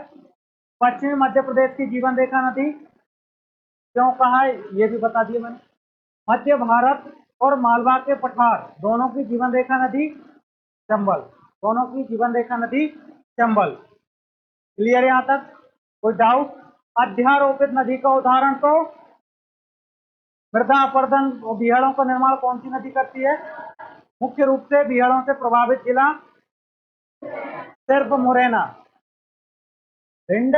पश्चिमी मध्य प्रदेश की जीवन रेखा नदी क्यों कहा है ये भी बता दिया मैंने। मध्य भारत और मालवा के पठार दोनों की जीवन रेखा नदी चंबल। दोनों की जीवन रेखा नदी चंबल। क्लियर यहां तक? कोई डाउट? अध्यारोपित नदी का उदाहरण तो मृदा अपर्दन और बीहड़ों का निर्माण कौन सी नदी करती है? मुख्य रूप से बीहड़ों से प्रभावित जिला सिर्फ मुरैना, भिंड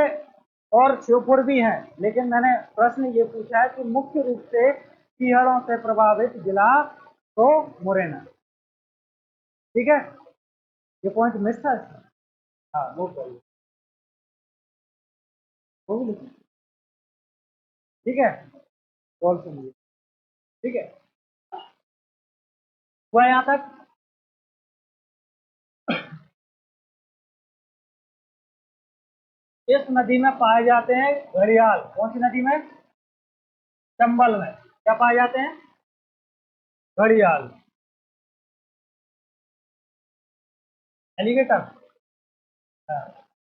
और श्योपुर भी हैं, लेकिन मैंने प्रश्न ये पूछा है कि मुख्य रूप से बीहड़ों से प्रभावित जिला तो मुरैना। ठीक है, ये पॉइंट मिस था। हाँ वो करिए, वो भी लिखिए। ठीक है, कॉल सुनिए। ठीक है, हुआ यहां तक? इस नदी में पाए जाते हैं घड़ियाल। कौन सी नदी में? चंबल में। क्या पाए जाते हैं? घड़ियाल, एलिगेटर।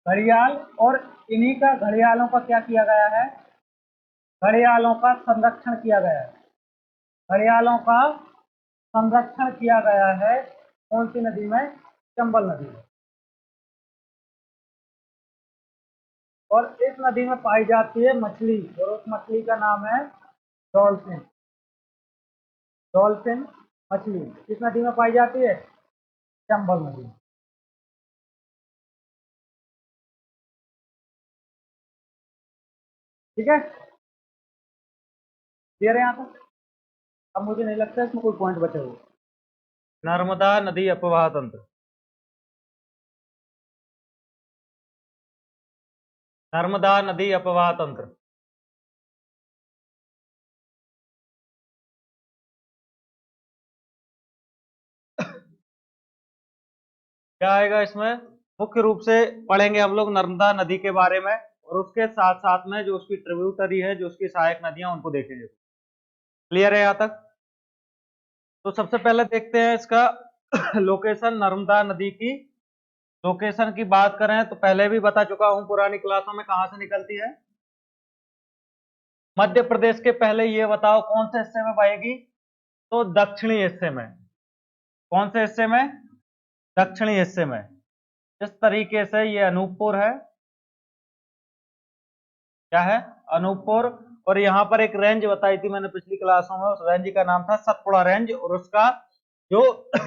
घड़ियाल, और इन्हीं का घड़ियालों का क्या किया गया है? घड़ियालों का संरक्षण किया गया है। घड़ियालों का संरक्षण किया गया है कौन सी नदी में? चंबल नदी में। और इस नदी में पाई जाती है मछली, और उस मछली का नाम है डॉल्फिन। डॉल्फिन मछली किस नदी में पाई जाती है? चंबल नदी में। ठीक है, क्लियर है यहाँ तक? अब मुझे नहीं लगता इसमें कोई पॉइंट बचे हुए। नर्मदा नदी अपवाह तंत्र। नर्मदा नदी अपवाह तंत्र। क्या आएगा इसमें? मुख्य रूप से पढ़ेंगे हम लोग नर्मदा नदी के बारे में, और उसके साथ साथ में जो उसकी ट्रिब्यूटरी है, जो उसकी सहायक नदियां, उनको देखेंगे। क्लियर है यहाँ तक? तो सबसे पहले देखते हैं इसका लोकेशन। नर्मदा नदी की लोकेशन की बात करें तो पहले भी बता चुका हूं पुरानी क्लासों में, कहां से निकलती है? मध्य प्रदेश के। पहले ये बताओ कौन से हिस्से में बहेगी? तो दक्षिणी हिस्से में। कौन से हिस्से में? दक्षिणी हिस्से में। इस तरीके से ये अनूपपुर है। क्या है? अनूपपुर। और यहाँ पर एक रेंज बताई थी मैंने पिछली क्लासों में, उस रेंज का नाम था सतपुड़ा रेंज, और उसका जो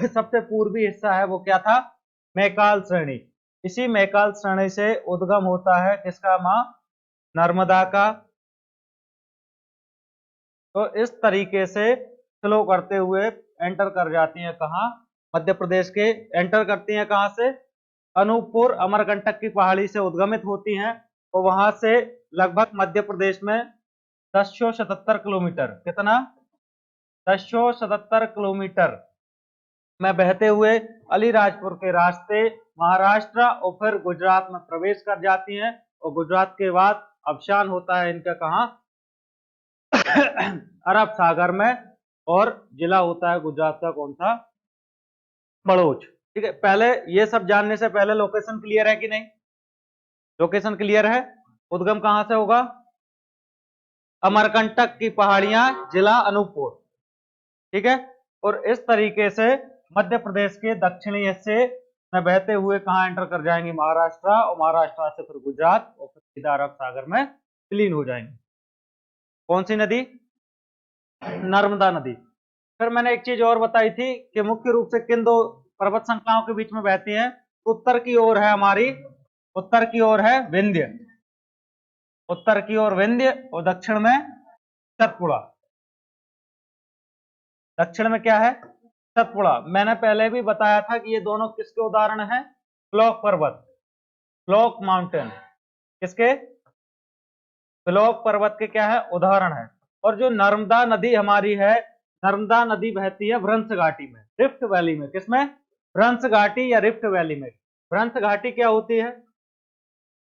सबसे पूर्वी हिस्सा है वो क्या था? मैकाल श्रेणी। इसी मैकाल श्रेणी से उद्गम होता है किसका? मां नर्मदा का। तो इस तरीके से फ्लो करते हुए एंटर कर जाती हैं कहाँ? मध्य प्रदेश के। एंटर करती हैं कहाँ से? अनूपपुर, अमरकंटक की पहाड़ी से उद्गमित होती हैं, और वहां से लगभग मध्य प्रदेश में 1077 किलोमीटर, कितना? 1077 किलोमीटर में बहते हुए अलीराजपुर के रास्ते महाराष्ट्र और फिर गुजरात में प्रवेश कर जाती हैं, और गुजरात के बाद अवसान होता है इनका कहाँ? अरब सागर में। और जिला होता है गुजरात का कौन सा? बड़ोच। ठीक है, पहले ये सब जानने से पहले लोकेशन क्लियर है कि नहीं? लोकेशन क्लियर है? उद्गम कहां से होगा? अमरकंटक की पहाड़ियां, जिला अनूपपुर। ठीक है, और इस तरीके से मध्य प्रदेश के दक्षिणी हिस्से में बहते हुए कहां एंटर कर जाएंगे? महाराष्ट्र, और महाराष्ट्र से फिर गुजरात, और फिर सीधा अरब सागर में विलीन हो जाएंगे। कौन सी नदी? नर्मदा नदी। फिर मैंने एक चीज और बताई थी कि मुख्य रूप से किन दो पर्वत श्रृंखलाओं के बीच में बहती है? उत्तर की ओर है हमारी, उत्तर की ओर है विंध्य, उत्तर की ओर विंध्य, और दक्षिण में सतपुड़ा। दक्षिण में क्या है? सतपुड़ा। मैंने पहले भी बताया था कि ये दोनों किसके उदाहरण हैं? ब्लॉक पर्वत, ब्लॉक माउंटेन। किसके? ब्लॉक पर्वत के क्या है? उदाहरण है। और जो नर्मदा नदी हमारी है, नर्मदा नदी बहती है भ्रंश घाटी में, रिफ्ट वैली में। किसमें? भ्रंश घाटी या रिफ्ट वैली में। भ्रंश घाटी क्या होती है?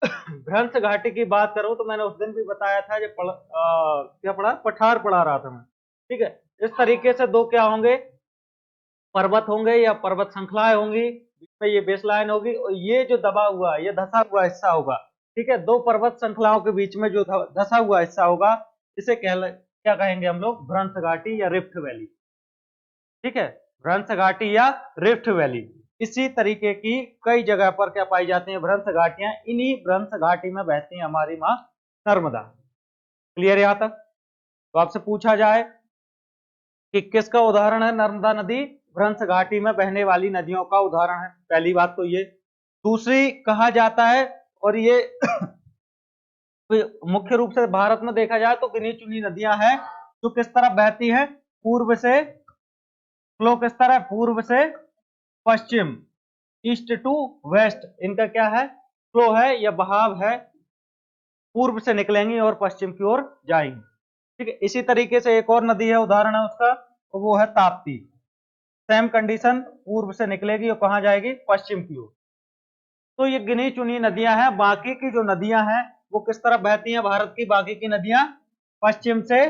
भ्रंश घाटी की बात करूं तो मैंने उस दिन भी बताया था, जब क्या पढ़ा? पठार पढ़ा रहा था मैं। ठीक है, इस तरीके से दो क्या होंगे? पर्वत होंगे या पर्वत श्रृंखलाएं होंगी, बीच में ये बेस लाइन होगी और ये जो दबा हुआ, ये धंसा हुआ हिस्सा होगा, ठीक है, दो पर्वत श्रृंखलाओं के बीच में जो धंसा हुआ हिस्सा होगा, इसे क्या कहेंगे हम लोग, भ्रंश घाटी या रिफ्ट वैली, ठीक है, भ्रंश घाटी या रिफ्ट वैली। इसी तरीके की कई जगह पर क्या पाई जाती हैं, भ्रंश घाटियां, इन्हीं भ्रंश घाटी में बहती है हमारी माँ नर्मदा। क्लियर है यहाँ तक? तो आपसे पूछा जाए कि किसका उदाहरण है नर्मदा नदी, भ्रंश घाटी में बहने वाली नदियों का उदाहरण है, पहली बात तो ये। दूसरी, कहा जाता है, और ये मुख्य रूप से भारत में देखा जाए तो गिनी चुनी नदियां हैं जो किस तरफ बहती है, पूर्व से, फ्लो किस तरह, पूर्व से पश्चिम, ईस्ट टू वेस्ट, इनका क्या है, फ्लो है या बहाव है, पूर्व से निकलेंगी और पश्चिम की ओर जाएंगी, ठीक है। इसी तरीके से एक और नदी है, उदाहरण है उसका, तो वो है ताप्ती। सेम कंडीशन, पूर्व से निकलेगी और कहां जाएगी, पश्चिम की ओर। तो ये गिनी चुनी नदियां हैं, बाकी की जो नदियां हैं वो किस तरफ बहती हैं, भारत की बाकी की नदियां पश्चिम से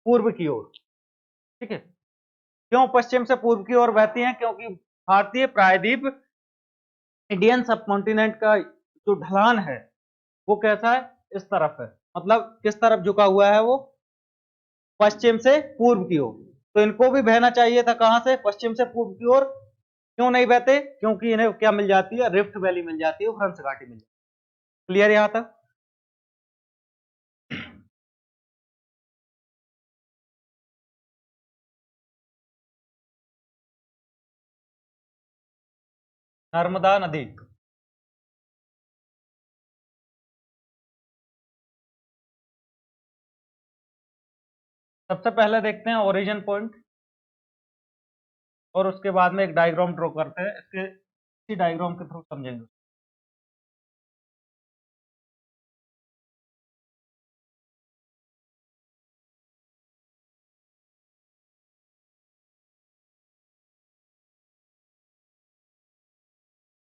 पूर्व की ओर, ठीक है। क्यों पश्चिम से पूर्व की ओर बहती हैं, क्योंकि भारतीय प्रायद्वीप, इंडियन सबकॉन्टिनेंट का जो ढलान है वो कैसा है, इस तरफ है, मतलब किस तरफ झुका हुआ है वो, पश्चिम से पूर्व की ओर। तो इनको भी बहना चाहिए था, कहां से, पश्चिम से पूर्व की ओर। क्यों नहीं बहते, क्योंकि इन्हें क्या मिल जाती है, रिफ्ट वैली मिल जाती है, भ्रंश घाटी मिल जाती है। क्लियर यहां तक? नर्मदा नदी, सबसे पहले देखते हैं ओरिजिन पॉइंट, और उसके बाद में एक डायग्राम ड्रॉ करते हैं, इसी डायग्राम के थ्रू समझेंगे।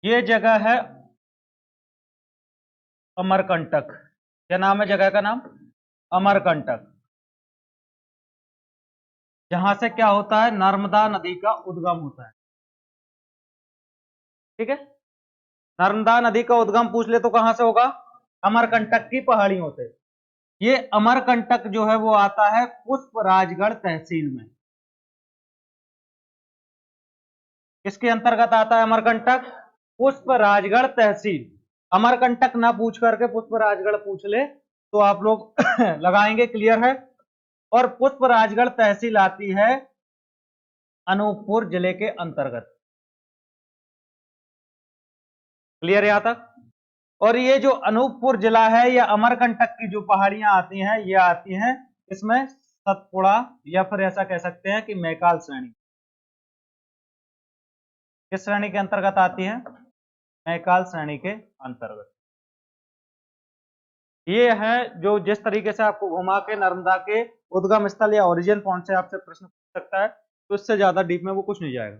ये जगह है अमरकंटक, क्या नाम है जगह का नाम, अमरकंटक, जहां से क्या होता है, नर्मदा नदी का उद्गम होता है, ठीक है। नर्मदा नदी का उद्गम पूछ ले तो कहां से होगा, अमरकंटक की पहाड़ियों से। ये अमरकंटक जो है वो आता है पुष्पराजगढ़ तहसील में। किसके अंतर्गत आता है अमरकंटक, पुष्पराजगढ़ तहसील। अमरकंटक ना पूछ करके पुष्पराजगढ़ पूछ ले तो आप लोग लगाएंगे, क्लियर है। और पुष्पराजगढ़ तहसील आती है अनूपपुर जिले के अंतर्गत। क्लियर है यहां तक? और ये जो अनूपपुर जिला है या अमरकंटक की जो पहाड़ियां आती हैं, ये आती हैं इसमें सतपुड़ा, या फिर ऐसा कह सकते हैं कि मैकाल श्रेणी। किस श्रेणी के अंतर्गत आती है, मैकाल श्रेणी के अंतर्गत। ये है जो जिस तरीके से आपको घुमा के नर्मदा के उद्गम स्थल या ओरिजिन पॉइंट से आपसे प्रश्न पूछ सकता है, तो इससे ज्यादा डीप में वो कुछ नहीं जाएगा।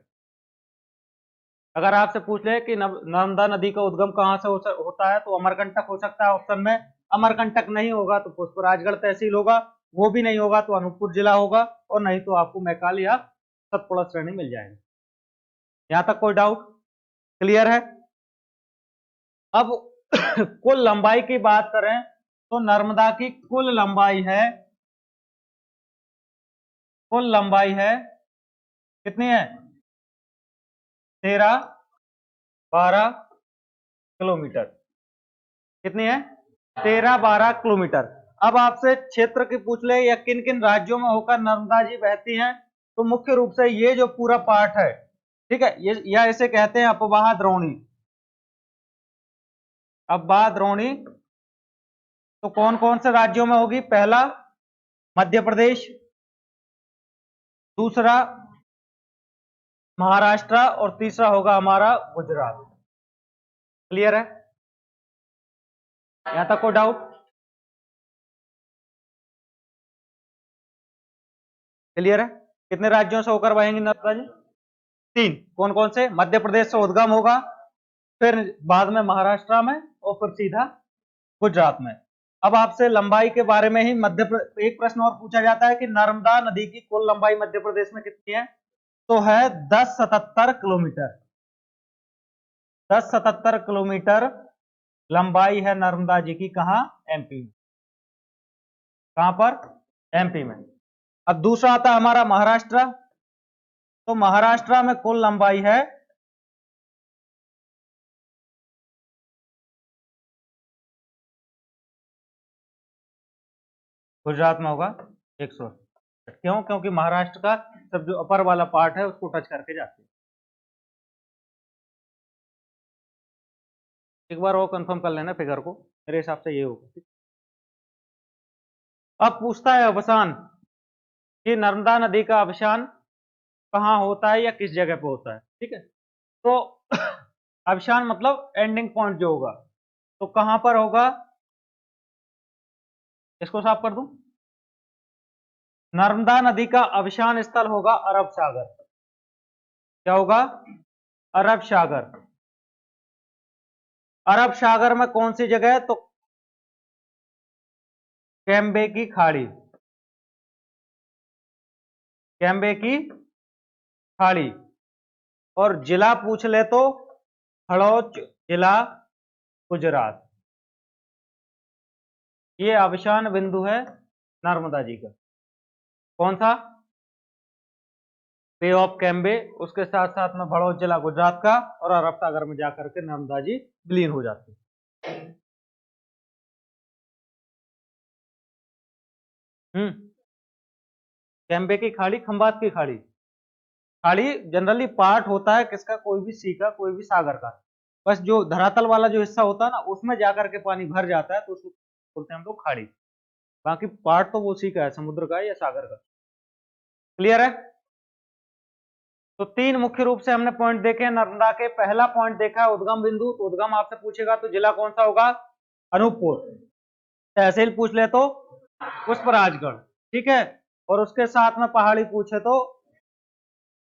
अगर आपसे पूछ ले कि नर्मदा नदी का उद्गम कहां से होता है, तो अमरकंटक हो सकता है ऑप्शन में। अमरकंटक नहीं होगा तो पुष्पराजगढ़ तहसील होगा, वो भी नहीं होगा तो अनूपपुर जिला होगा, और नहीं तो आपको मैकाल या सतपुड़ा श्रेणी मिल जाएगी। यहां तक कोई डाउट, क्लियर है? अब कुल लंबाई की बात करें तो नर्मदा की कुल लंबाई है कितनी है, 13-12 किलोमीटर। कितनी है, 13-12 किलोमीटर। अब आपसे क्षेत्र की पूछ ले या किन किन राज्यों में होकर नर्मदा जी बहती हैं, तो मुख्य रूप से ये जो पूरा पार्ट है, ठीक है, ये या इसे कहते हैं अपवाह द्रोणी। अपवाह द्रोणी तो कौन कौन से राज्यों में होगी, पहला मध्य प्रदेश, दूसरा महाराष्ट्र, और तीसरा होगा हमारा गुजरात। क्लियर है? यहां तक कोई डाउट, क्लियर है? कितने राज्यों से होकर बहेंगी नर्मदा जी, तीन। कौन कौन से, मध्य प्रदेश से उद्गम होगा, फिर बाद में महाराष्ट्र में, और फिर सीधा गुजरात में। अब आपसे लंबाई के बारे में ही एक प्रश्न और पूछा जाता है कि नर्मदा नदी की कुल लंबाई मध्य प्रदेश में कितनी है, तो है 1077 किलोमीटर। 1077 किलोमीटर लंबाई है नर्मदा जी की। कहां? एमपी में। कहां पर? एमपी में। अब दूसरा आता है हमारा महाराष्ट्र। तो महाराष्ट्र में कुल लंबाई है गुजरात में होगा 100। क्यों? क्योंकि महाराष्ट्र का सब जो अपर वाला पार्ट है उसको टच करके जाती है। एक बार और कंफर्म कर लेना फिगर को, मेरे हिसाब से ये होगा। अब पूछता है अवसान कि नर्मदा नदी का अवसान कहाँ होता है या किस जगह पे होता है। ठीक है, तो अवसान मतलब एंडिंग पॉइंट जो होगा, तो कहां पर होगा? इसको साफ कर दूं। नर्मदा नदी का अवसान स्थल होगा अरब सागर। क्या होगा? अरब सागर। अरब सागर में कौन सी जगह है? तो कैम्बे की खाड़ी। कैम्बे की खाड़ी। और जिला पूछ ले तो हड़ौच जिला, गुजरात। ये अवसान बिंदु है नर्मदा जी का। कौन सा? बे ऑफ कैम्बे, उसके साथ साथ में भड़ौत जिला गुजरात का, और अरब सागर में जाकर के नर्मदा जी विलीन हो जाती है। कैम्बे की खाड़ी, खंबात की खाड़ी। खाड़ी जनरली पार्ट होता है किसका? कोई भी सी का, कोई भी सागर का। बस जो धरातल वाला जो हिस्सा होता है ना, उसमें जाकर के पानी भर जाता है तो उसको बोलते हैं हम लोग खाड़ी। बाकी पार्ट तो वो सी का है, समुद्र का है या सागर का। क्लियर है? तो तीन मुख्य रूप से हमने पॉइंट देखे हैं नर्मदा के। पहला पॉइंट देखा है उद्गम बिंदु। तो उद्गम आपसे पूछेगा तो जिला कौन सा होगा? अनूपपुर। तहसील पूछ ले तो पुष्पराजगढ़। ठीक है, और उसके साथ में पहाड़ी पूछे तो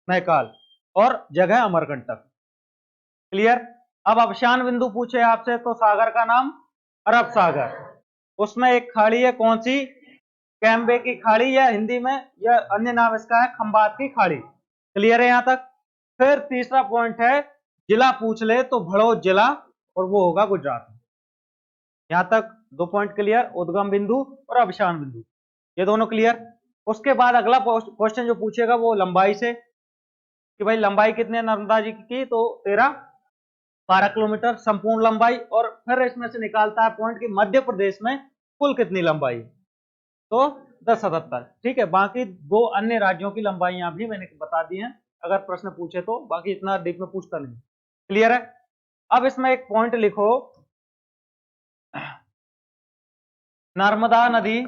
महकाल, और जगह अमरकंटक। क्लियर? अब अवसान बिंदु पूछे आपसे तो सागर का नाम अरब सागर। उसमें एक खाड़ी है, कौन सी? कैम्बे की खाड़ी, या हिंदी में या अन्य नाम इसका है खंबात की खाड़ी। क्लियर है यहां तक? फिर तीसरा पॉइंट है जिला पूछ ले तो भड़ौत जिला, और वो होगा गुजरात में। यहां तक दो पॉइंट क्लियर, उद्गम बिंदु और अवसान बिंदु, ये दोनों क्लियर। उसके बाद अगला क्वेश्चन जो पूछेगा वो लंबाई से, कि भाई लंबाई कितनी है नर्मदा जी की? तो 12 किलोमीटर संपूर्ण लंबाई। और फिर इसमें से निकालता है पॉइंट कि मध्य प्रदेश में कुल कितनी लंबाई? तो 1077। ठीक है, बाकी दो अन्य राज्यों की लंबाइयां भी मैंने बता दी हैं अगर प्रश्न पूछे तो, बाकी इतना डीप में पूछता नहीं। क्लियर है? अब इसमें एक पॉइंट लिखो, नर्मदा नदी,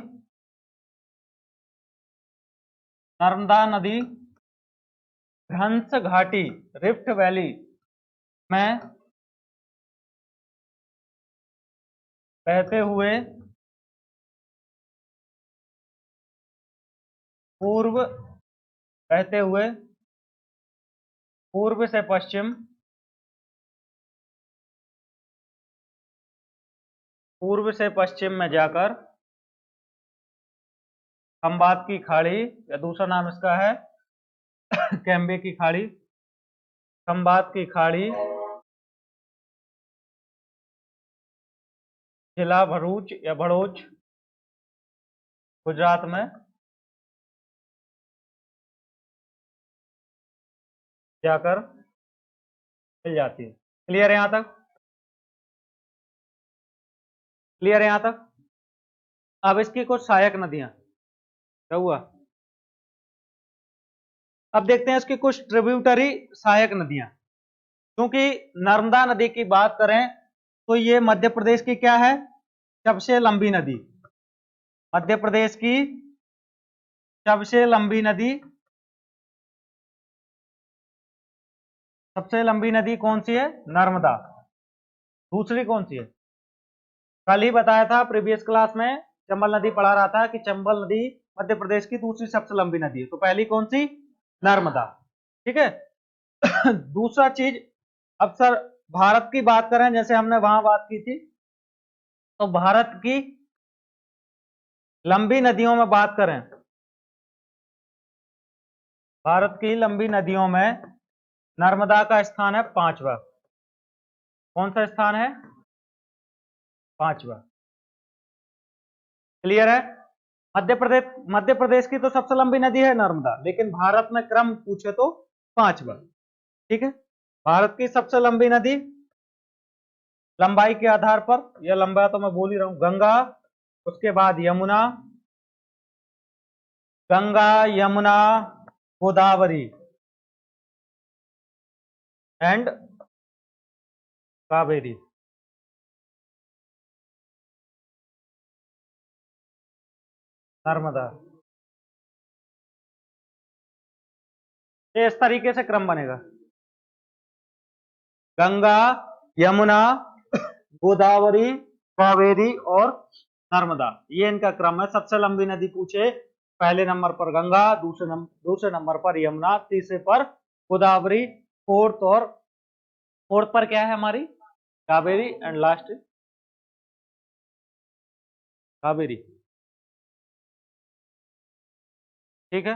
नर्मदा नदी भ्रंश घाटी, रिफ्ट वैली में बहते हुए पूर्व, बहते हुए पूर्व से पश्चिम, पूर्व से पश्चिम में जाकर खंबात की खाड़ी, या दूसरा नाम इसका है कैम्बे की खाड़ी, खंबात की खाड़ी, जिला भरूच या भड़ोच, गुजरात में जाकर मिल जाती है। क्लियर है यहां तक? क्लियर है यहां तक? अब इसकी कुछ सहायक नदियां, क्या हुआ? अब देखते हैं इसकी कुछ ट्रिब्यूटरी सहायक नदियां। क्योंकि नर्मदा नदी की बात करें तो ये मध्य प्रदेश की क्या है? सबसे लंबी नदी। मध्य प्रदेश की सबसे लंबी नदी, सबसे लंबी नदी कौन सी है? नर्मदा। दूसरी कौन सी है? कल ही बताया था प्रीवियस क्लास में, चंबल नदी पढ़ा रहा था कि चंबल नदी मध्य प्रदेश की दूसरी सबसे लंबी नदी है। तो पहली कौन सी? नर्मदा। ठीक है। दूसरा चीज, अब सर भारत की बात करें, जैसे हमने वहां बात की थी, तो भारत की लंबी नदियों में बात करें, भारत की लंबी नदियों में नर्मदा का स्थान है 5वां। कौन सा स्थान है? 5वां। क्लियर है? मध्य प्रदेश की तो सबसे लंबी नदी है नर्मदा, लेकिन भारत में क्रम पूछे तो 5वां। ठीक है, भारत की सबसे लंबी नदी लंबाई के आधार पर, यह लंबा तो मैं बोल ही रहा हूं, गंगा, उसके बाद यमुना, गंगा यमुना गोदावरी एंड कावेरी। नर्मदा। ये इस तरीके से क्रम बनेगा, गंगा यमुना गोदावरी कावेरी और नर्मदा, ये इनका क्रम है। सबसे लंबी नदी पूछे, पहले नंबर पर गंगा, दूसरे नंबर पर यमुना, तीसरे पर गोदावरी, फोर्थ पर क्या है हमारी? Kaveri and last Kaveri. ठीक है,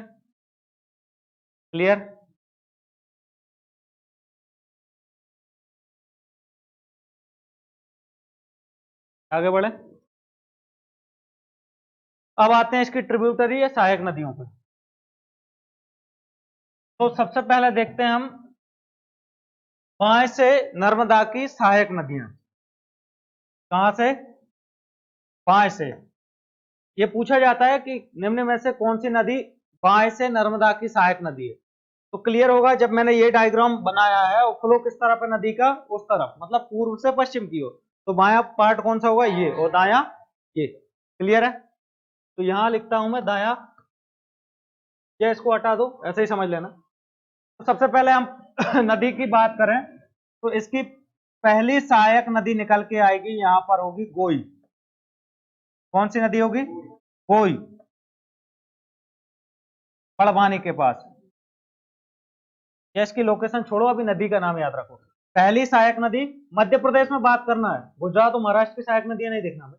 क्लियर? आगे बढ़े। अब आते हैं इसकी ट्रिब्यूटरी या सहायक नदियों पर। तो सबसे पहले देखते हैं हम बाएं से नर्मदा की सहायक नदियां। कहां से? बाएं से। ये पूछा जाता है कि निम्न में से कौन सी नदी बाएं से नर्मदा की सहायक नदी है। तो क्लियर होगा जब मैंने ये डायग्राम बनाया है, और फ्लो किस तरफ है नदी का? उस तरफ, मतलब पूर्व से पश्चिम की ओर। तो बायां पार्ट कौन सा होगा? ये, और दायां ये। क्लियर है? तो यहां लिखता हूं मैं दायां, या इसको हटा दो, ऐसे ही समझ लेना। तो सबसे पहले हम नदी की बात करें तो इसकी पहली सहायक नदी निकल के आएगी, यहां पर होगी गोई। कौन सी नदी होगी? गोई, बड़वानी के पास। या इसकी लोकेशन छोड़ो, अभी नदी का नाम याद रखो। पहली सहायक नदी, मध्य प्रदेश में बात करना है, गुजरात और महाराष्ट्र की सहायक नदियां नहीं देखना है।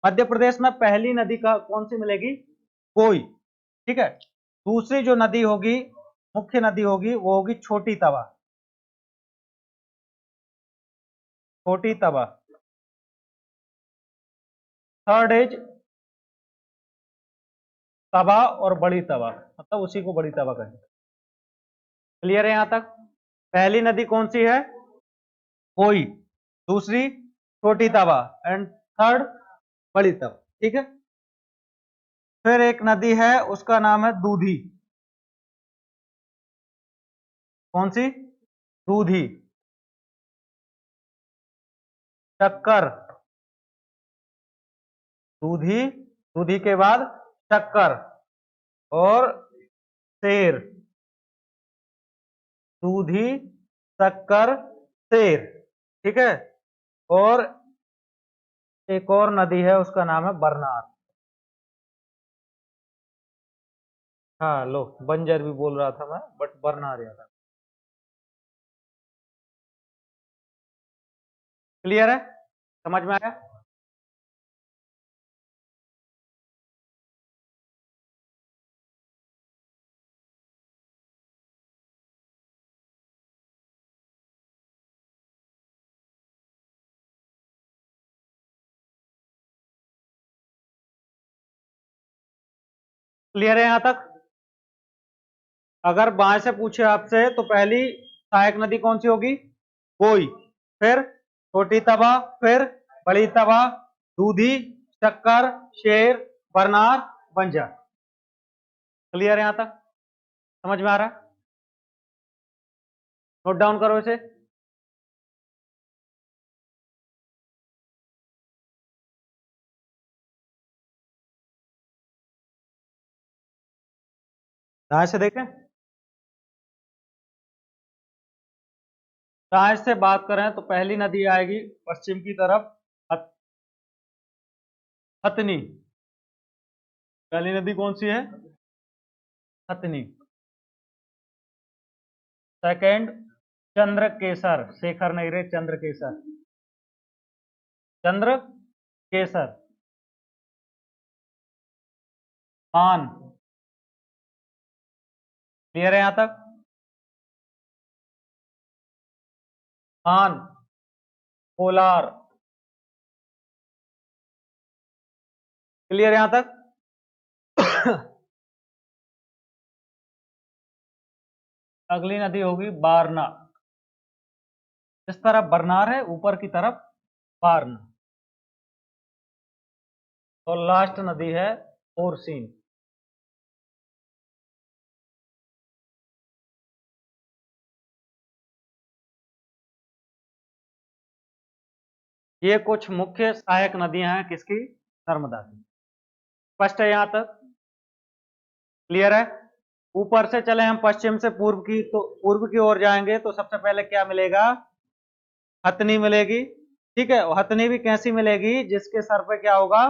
मध्य प्रदेश में पहली नदी का कौन सी मिलेगी? कोई। ठीक है, दूसरी जो नदी होगी, मुख्य नदी होगी, वो होगी छोटी तवा। छोटी तवा। थर्ड इज तवा और बड़ी तवा, मतलब उसी को बड़ी तवा कहें। क्लियर है यहां तक? पहली नदी कौन सी है? कोई, दूसरी छोटी तवा, एंड थर्ड बड़ी तवा। ठीक है, फिर एक नदी है, उसका नाम है दूधी। कौन सी? दूधी। शक्कर। दूधी, दूधी के बाद शक्कर और शेर। दूधी, शक्कर, शेर। ठीक है, और एक और नदी है, उसका नाम है बरनार। हाँ लो, बंजर भी बोल रहा था मैं, बट बरनार याद। क्लियर है? समझ में आया? क्लियर है यहां तक? अगर बाएं से पूछे आपसे तो पहली सहायक नदी कौन सी होगी? कोई, फिर छोटी तवा, फिर बड़ी तवा, दूधी, शक्कर, शेर, बरनार, बंजा। क्लियर है यहां तक? समझ में आ रहा है? नोट डाउन करो इसे। दाएं से देखें। दाएं से बात करें तो पहली नदी आएगी पश्चिम की तरफ, हथनी। पहली नदी कौन सी है? हथनी। सेकंड चंद्रकेसर, शेखर नहीं रे, चंद्रकेसर। चंद्र केसर। मान। क्लियर है यहां तक? मान, कोलार, क्लियर यहां तक? अगली नदी होगी बारना। इस तरफ बरनार है, ऊपर की तरफ बारना। और लास्ट नदी है ओरसीन। ये कुछ मुख्य सहायक नदियां हैं किसकी? नर्मदा की। स्पष्ट है यहां तक? क्लियर है? ऊपर से चले हम पश्चिम से पूर्व की, तो पूर्व की ओर जाएंगे तो सबसे पहले क्या मिलेगा? हथनी मिलेगी। ठीक है, हथनी भी कैसी मिलेगी? जिसके सर पे क्या होगा?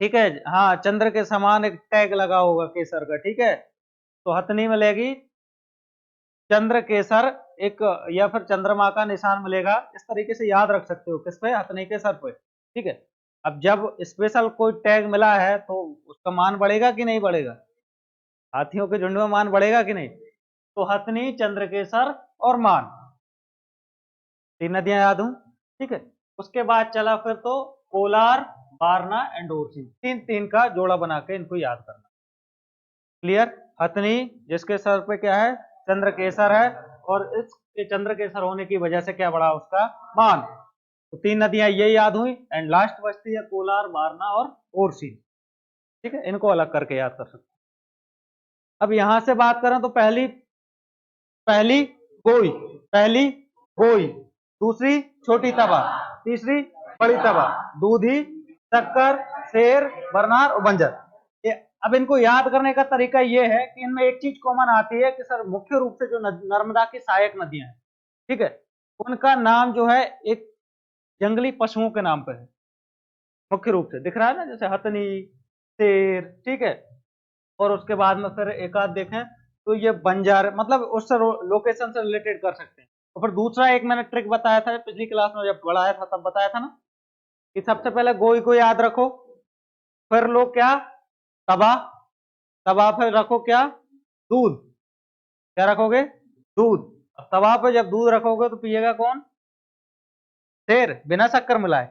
ठीक है, हाँ, चंद्र के समान एक टैग लगा होगा केसर का। ठीक है, तो हथनी मिलेगी, चंद्र केसर एक, या फिर चंद्रमा का निशान मिलेगा। इस तरीके से याद रख सकते हो। किस पे? हथनी के सर पे। ठीक है, अब जब स्पेशल कोई टैग मिला है तो उसका मान बढ़ेगा कि नहीं बढ़ेगा? हाथियों के झुंड में मान बढ़ेगा कि नहीं? तो हथनी, चंद्रकेसर और मान, तीन नदियां याद हूं। ठीक है, उसके बाद चला फिर तो कोलार, बारना एंड ओरछी, तीन तीन का जोड़ा बना के इनको याद करना। क्लियर? हथनी जिसके सर पे क्या है? चंद्रकेसर है, और इसके चंद्रकेसर होने की वजह से क्या बढ़ा? उसका मान। तो तीन नदियां ये याद हुई, एंड लास्ट बचती है कोलार, बारना और ओरछी। ठीक है, इनको अलग करके याद कर सकते। अब यहां से बात करें तो पहली पहली गोई, पहली गोई, दूसरी छोटी तवा, तीसरी बड़ी तवा, दूधी, शक्कर, शेर, बरनार और बंजर। ये, अब इनको याद करने का तरीका ये है कि इनमें एक चीज कॉमन आती है कि सर मुख्य रूप से जो नर्मदा की सहायक नदियां हैं, ठीक है, उनका नाम जो है एक जंगली पशुओं के नाम पे है। मुख्य रूप से दिख रहा है ना, जैसे हथनी, शेर। ठीक है, और उसके बाद में फिर एक आध देखें तो ये बंजर, मतलब उससे लोकेशन से रिलेटेड कर सकते हैं। और फिर दूसरा एक मैंने ट्रिक बताया था पिछली क्लास में जब पढ़ाया था, तब बताया था ना कि सबसे पहले गोई को याद रखो, फिर लो क्या? तवा, तवा पे रखो क्या? दूध। क्या रखोगे? दूध। अब तवा पे जब दूध रखोगे तो पिएगा कौन? शेर, बिना शक्कर मिलाए।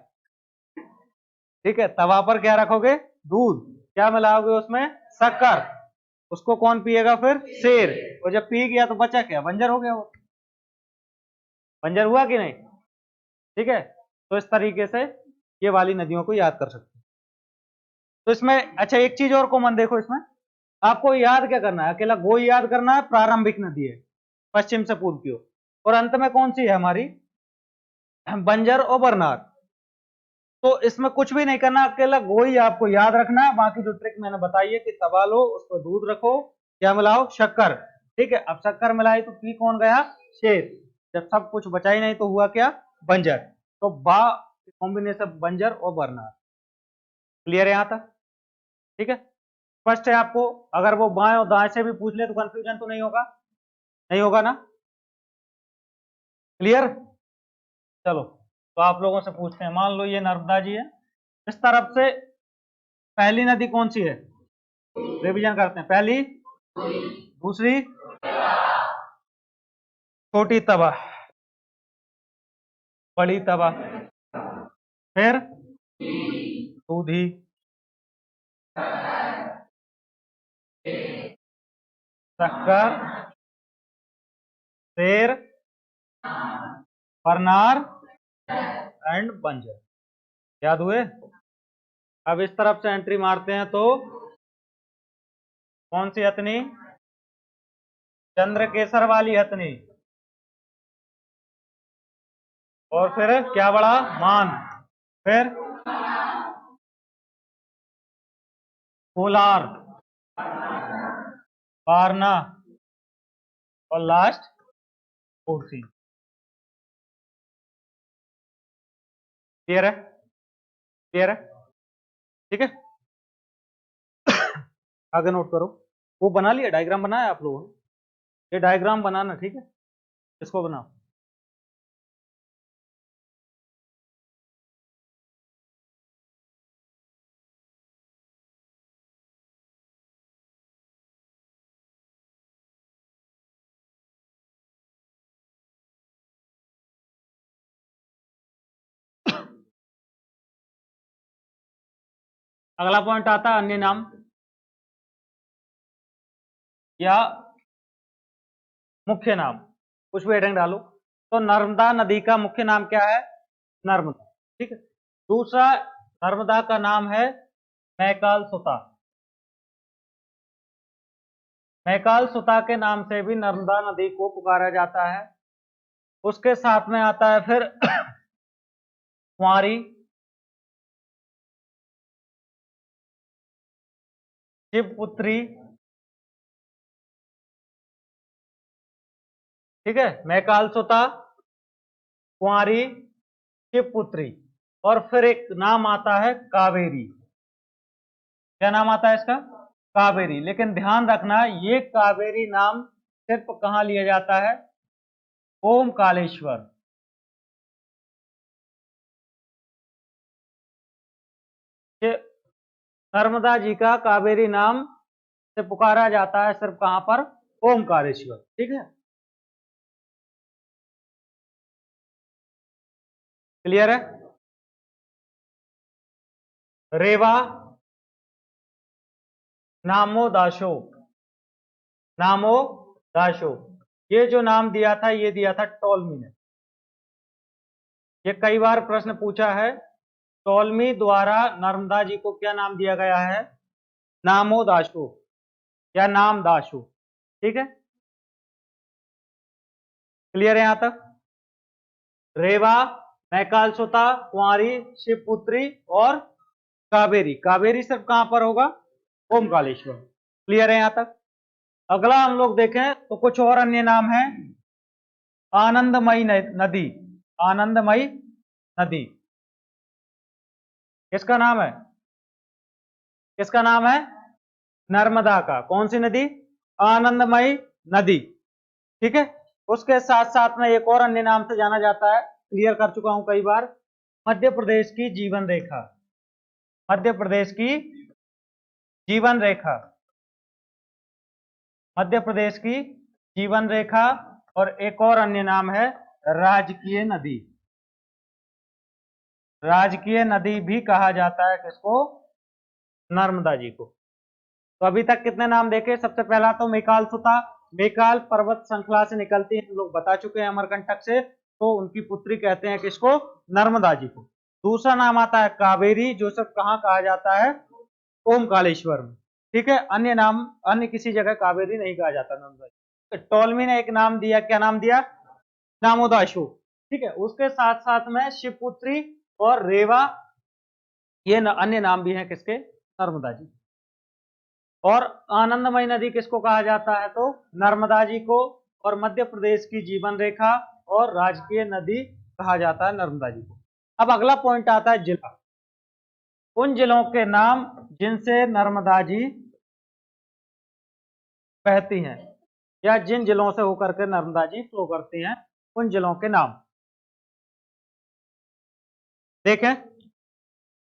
ठीक है, तवा पर क्या रखोगे? दूध। क्या मिलाओगे उसमें? शक्कर। उसको कौन पिएगा फिर? शेर। और जब पी गया तो बचा क्या? बंजर हो गया वो। बंजर हुआ कि नहीं? ठीक है, तो इस तरीके से ये वाली नदियों को याद कर सकते हैं। तो इसमें अच्छा एक चीज और कॉमन देखो, इसमें आपको याद क्या करना है? अकेला गोई याद करना है, प्रारंभिक नदी है पश्चिम से पूर्व की ओर, और अंत में कौन सी है हमारी? बंजर और बरनार। तो इसमें कुछ भी नहीं करना, अकेला गोई आपको याद रखना है। बाकी जो ट्रिक मैंने बताई है कि तवा लो, उस पर दूध रखो, क्या मिलाओ? शक्कर। ठीक है, अब शक्कर मिलाई तो पी कौन गया? शेर। जब सब कुछ बचा ही नहीं तो हुआ क्या? बंजर। तो बा कॉम्बिनेशन बंजर और बरनार। क्लियर है यहां तक? ठीक है, स्पष्ट है आपको? अगर वो बाएं और दाएं से भी पूछ ले तो कंफ्यूजन तो नहीं होगा? नहीं होगा ना? क्लियर? चलो, तो आप लोगों से पूछते हैं, मान लो ये नर्मदा जी है, इस तरफ से पहली नदी कौन सी है? रिवीजन करते हैं। पहली, दूसरी, छोटी तवा, बड़ी तवा, फिर दूधी, शक्कर, शेर, परनार एंड बंजर। याद हुए? अब इस तरफ से एंट्री मारते हैं तो कौन सी हथनी? चंद्रकेसर वाली हथनी। और फिर क्या बड़ा? मान। फिर कोलार, वारना और लास्ट कुर्सी। क्लियर है? क्लियर है? ठीक है, आगे नोट करो। वो बना लिया, डायग्राम बनाया आप लोगों ने? ये डायग्राम बनाना, ठीक है, इसको बनाओ। अगला पॉइंट आता है अन्य नाम या मुख्य नाम, कुछ भी हेडिंग डालो। तो नर्मदा नदी का मुख्य नाम क्या है? नर्मदा, ठीक है। दूसरा, नर्मदा का नाम है मैकाल सुता। मैकाल सुता के नाम से भी नर्मदा नदी को पुकारा जाता है। उसके साथ में आता है फिर कुंवारी, शिवपुत्री, ठीक है। मैकाल सुता, कुंवारी, शिवपुत्री, और फिर एक नाम आता है कावेरी। क्या नाम आता है इसका? कावेरी। लेकिन ध्यान रखना, ये कावेरी नाम सिर्फ कहां लिया जाता है? ओमकालेश्वर। ये नर्मदा जी का कावेरी नाम से पुकारा जाता है सिर्फ कहां पर? ओमकारेश्वर, ठीक है। क्लियर है? रेवा, नामो दाशो, नामो दाशो, ये जो नाम दिया था ये दिया था टोलमी ने। ये कई बार प्रश्न पूछा है। टोलमी द्वारा नर्मदा जी को क्या नाम दिया गया है? नामो दाशो या नाम दाशो, ठीक है। क्लियर है यहां तक? रेवा, मैकालसुता, कुंवारी, शिवपुत्री और कावेरी। कावेरी सिर्फ कहां पर होगा? ओमकालेश्वर। क्लियर है यहां तक? अगला हम लोग देखें तो कुछ और अन्य नाम है। आनंदमयी नदी, आनंदमयी नदी किसका नाम है? किसका नाम है? नर्मदा का। कौन सी नदी? आनंदमयी नदी, ठीक है। उसके साथ साथ में एक और अन्य नाम से जाना जाता है, क्लियर कर चुका हूं कई बार, मध्य प्रदेश की जीवन रेखा। मध्य प्रदेश की जीवन रेखा, मध्य प्रदेश की जीवन रेखा। और एक और अन्य नाम है राजकीय नदी। राजकीय नदी भी कहा जाता है किसको? नर्मदा जी को। तो अभी तक कितने नाम देखे? सबसे पहला तो मेकाल सुता, मेकाल पर्वत श्रृंखला से निकलती है, हम लोग बता चुके हैं अमरकंटक से। तो उनकी पुत्री कहते हैं किसको? नर्मदा जी को। दूसरा नाम आता है कावेरी, जो सब कहाँ कहा जाता है? ओमकालेश्वर में, ठीक है। अन्य नाम, अन्य किसी जगह कावेरी नहीं कहा जाता नर्मदा जी। तो टोलमी ने एक नाम दिया, क्या नाम दिया? नामोदाशु, ठीक है। उसके साथ साथ में शिवपुत्री और रेवा, ये अन्य नाम भी हैं किसके? नर्मदा जी। और आनंदमयी नदी किसको कहा जाता है? तो नर्मदा जी को। और मध्य प्रदेश की जीवन रेखा और राजकीय नदी कहा जाता है नर्मदा जी को। अब अगला पॉइंट आता है जिला। उन जिलों के नाम जिनसे नर्मदा जी बहती हैं, या जिन जिलों से होकर के नर्मदा जी फ्लो करती हैं, उन जिलों के नाम देखें।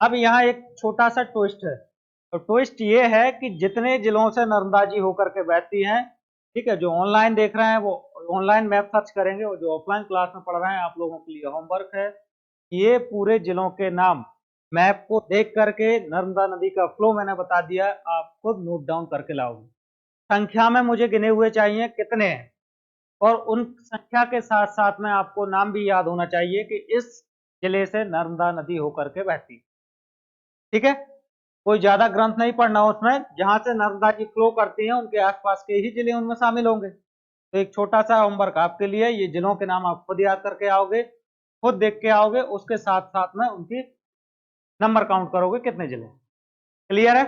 अब यहाँ एक छोटा सा ट्विस्ट है। तो ट्विस्ट ये है कि जितने जिलों से नर्मदा जी होकर के बहती हैं, ठीक है, जो ऑनलाइन देख रहे हैं वो ऑनलाइन मैप सर्च करेंगे, और जो ऑफलाइन क्लास में पढ़ रहे हैं आप लोगों के लिए होमवर्क है, ये पूरे जिलों के नाम मैप को देख करके, नर्मदा नदी का फ्लो मैंने बता दिया, आप खुद नोट डाउन करके लाओगे। संख्या में मुझे गिने हुए चाहिए कितने हैं, और उन संख्या के साथ साथ में आपको नाम भी याद होना चाहिए कि इस जिले से नर्मदा नदी होकर के बहती, ठीक है। कोई ज्यादा ग्रंथ नहीं पढ़ना उसमें, जहां से नर्मदा जी फ्लो करती हैं उनके आसपास के ही जिले उनमें शामिल होंगे। तो एक छोटा सा होमवर्क आपके लिए, ये जिलों के नाम आप खुद याद करके आओगे, खुद देख के आओगे, उसके साथ साथ में उनकी नंबर काउंट करोगे कितने जिले। क्लियर है?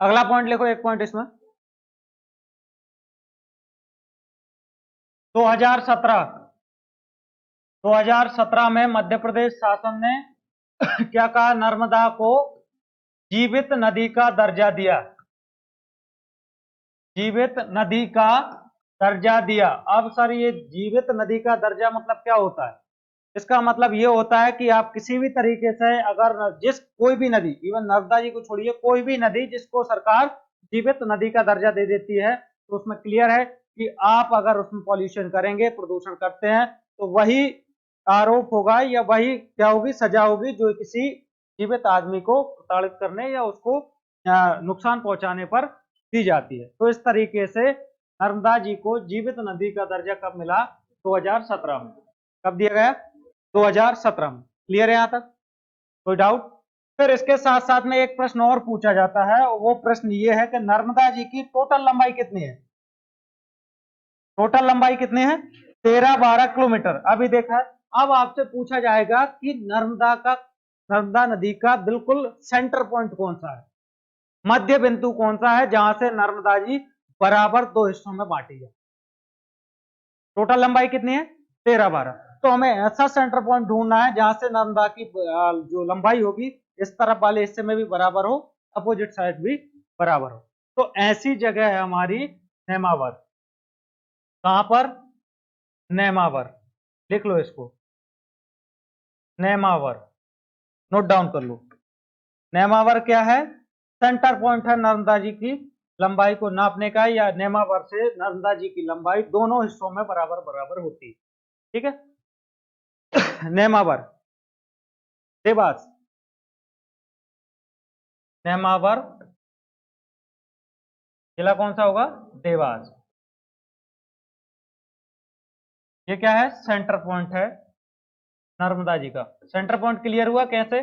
अगला पॉइंट लिखो, एक पॉइंट इसमें। 2017, 2017 में मध्य प्रदेश शासन ने क्या कहा? नर्मदा को जीवित नदी का दर्जा दिया। जीवित नदी का दर्जा दिया। अब सर ये जीवित नदी का दर्जा मतलब क्या होता है? इसका मतलब ये होता है कि आप किसी भी तरीके से अगर जिस कोई भी नदी, इवन नर्मदा जी को छोड़िए, कोई भी नदी जिसको सरकार जीवित नदी का दर्जा दे देती है, तो उसमें क्लियर है कि आप अगर उसमें पॉल्यूशन करेंगे, प्रदूषण करते हैं, तो वही आरोप होगा या वही क्या होगी, सजा होगी जो किसी जीवित आदमी को प्रताड़ित करने या उसको नुकसान पहुंचाने पर दी जाती है। तो इस तरीके से नर्मदा जी को जीवित नदी का दर्जा कब मिला? 2017 में। कब दिया गया? 2017 में। क्लियर है यहां तक? कोई डाउट? फिर इसके साथ साथ में एक प्रश्न और पूछा जाता है, वो प्रश्न ये है कि नर्मदा जी की टोटल लंबाई कितनी है? टोटल लंबाई कितनी है? 13-12 किलोमीटर अभी देखा है। अब आपसे पूछा जाएगा कि नर्मदा नदी का बिल्कुल सेंटर पॉइंट कौन सा है, मध्य बिंदु कौन सा है जहां से नर्मदा जी बराबर दो हिस्सों में बांटी जाए। टोटल लंबाई कितनी है? 13-12। तो हमें ऐसा सेंटर पॉइंट ढूंढना है जहां से नर्मदा की जो लंबाई होगी इस तरफ वाले हिस्से में भी बराबर हो, अपोजिट साइड भी बराबर हो। तो ऐसी जगह है हमारी नेमावर। कहां पर? नेमावर। लिख लो इसको, नेमावर, नोट डाउन कर लो। नेमावर क्या है? सेंटर पॉइंट है नर्मदा जी की लंबाई को नापने का, या नेमावर से नर्मदा जी की लंबाई दोनों हिस्सों में बराबर बराबर होती है। ठीक है। नेमावर, देवास, नेमावर, जिला कौन सा होगा? देवास। ये क्या है? सेंटर पॉइंट है नर्मदा जी का। सेंटर पॉइंट क्लियर हुआ कैसे?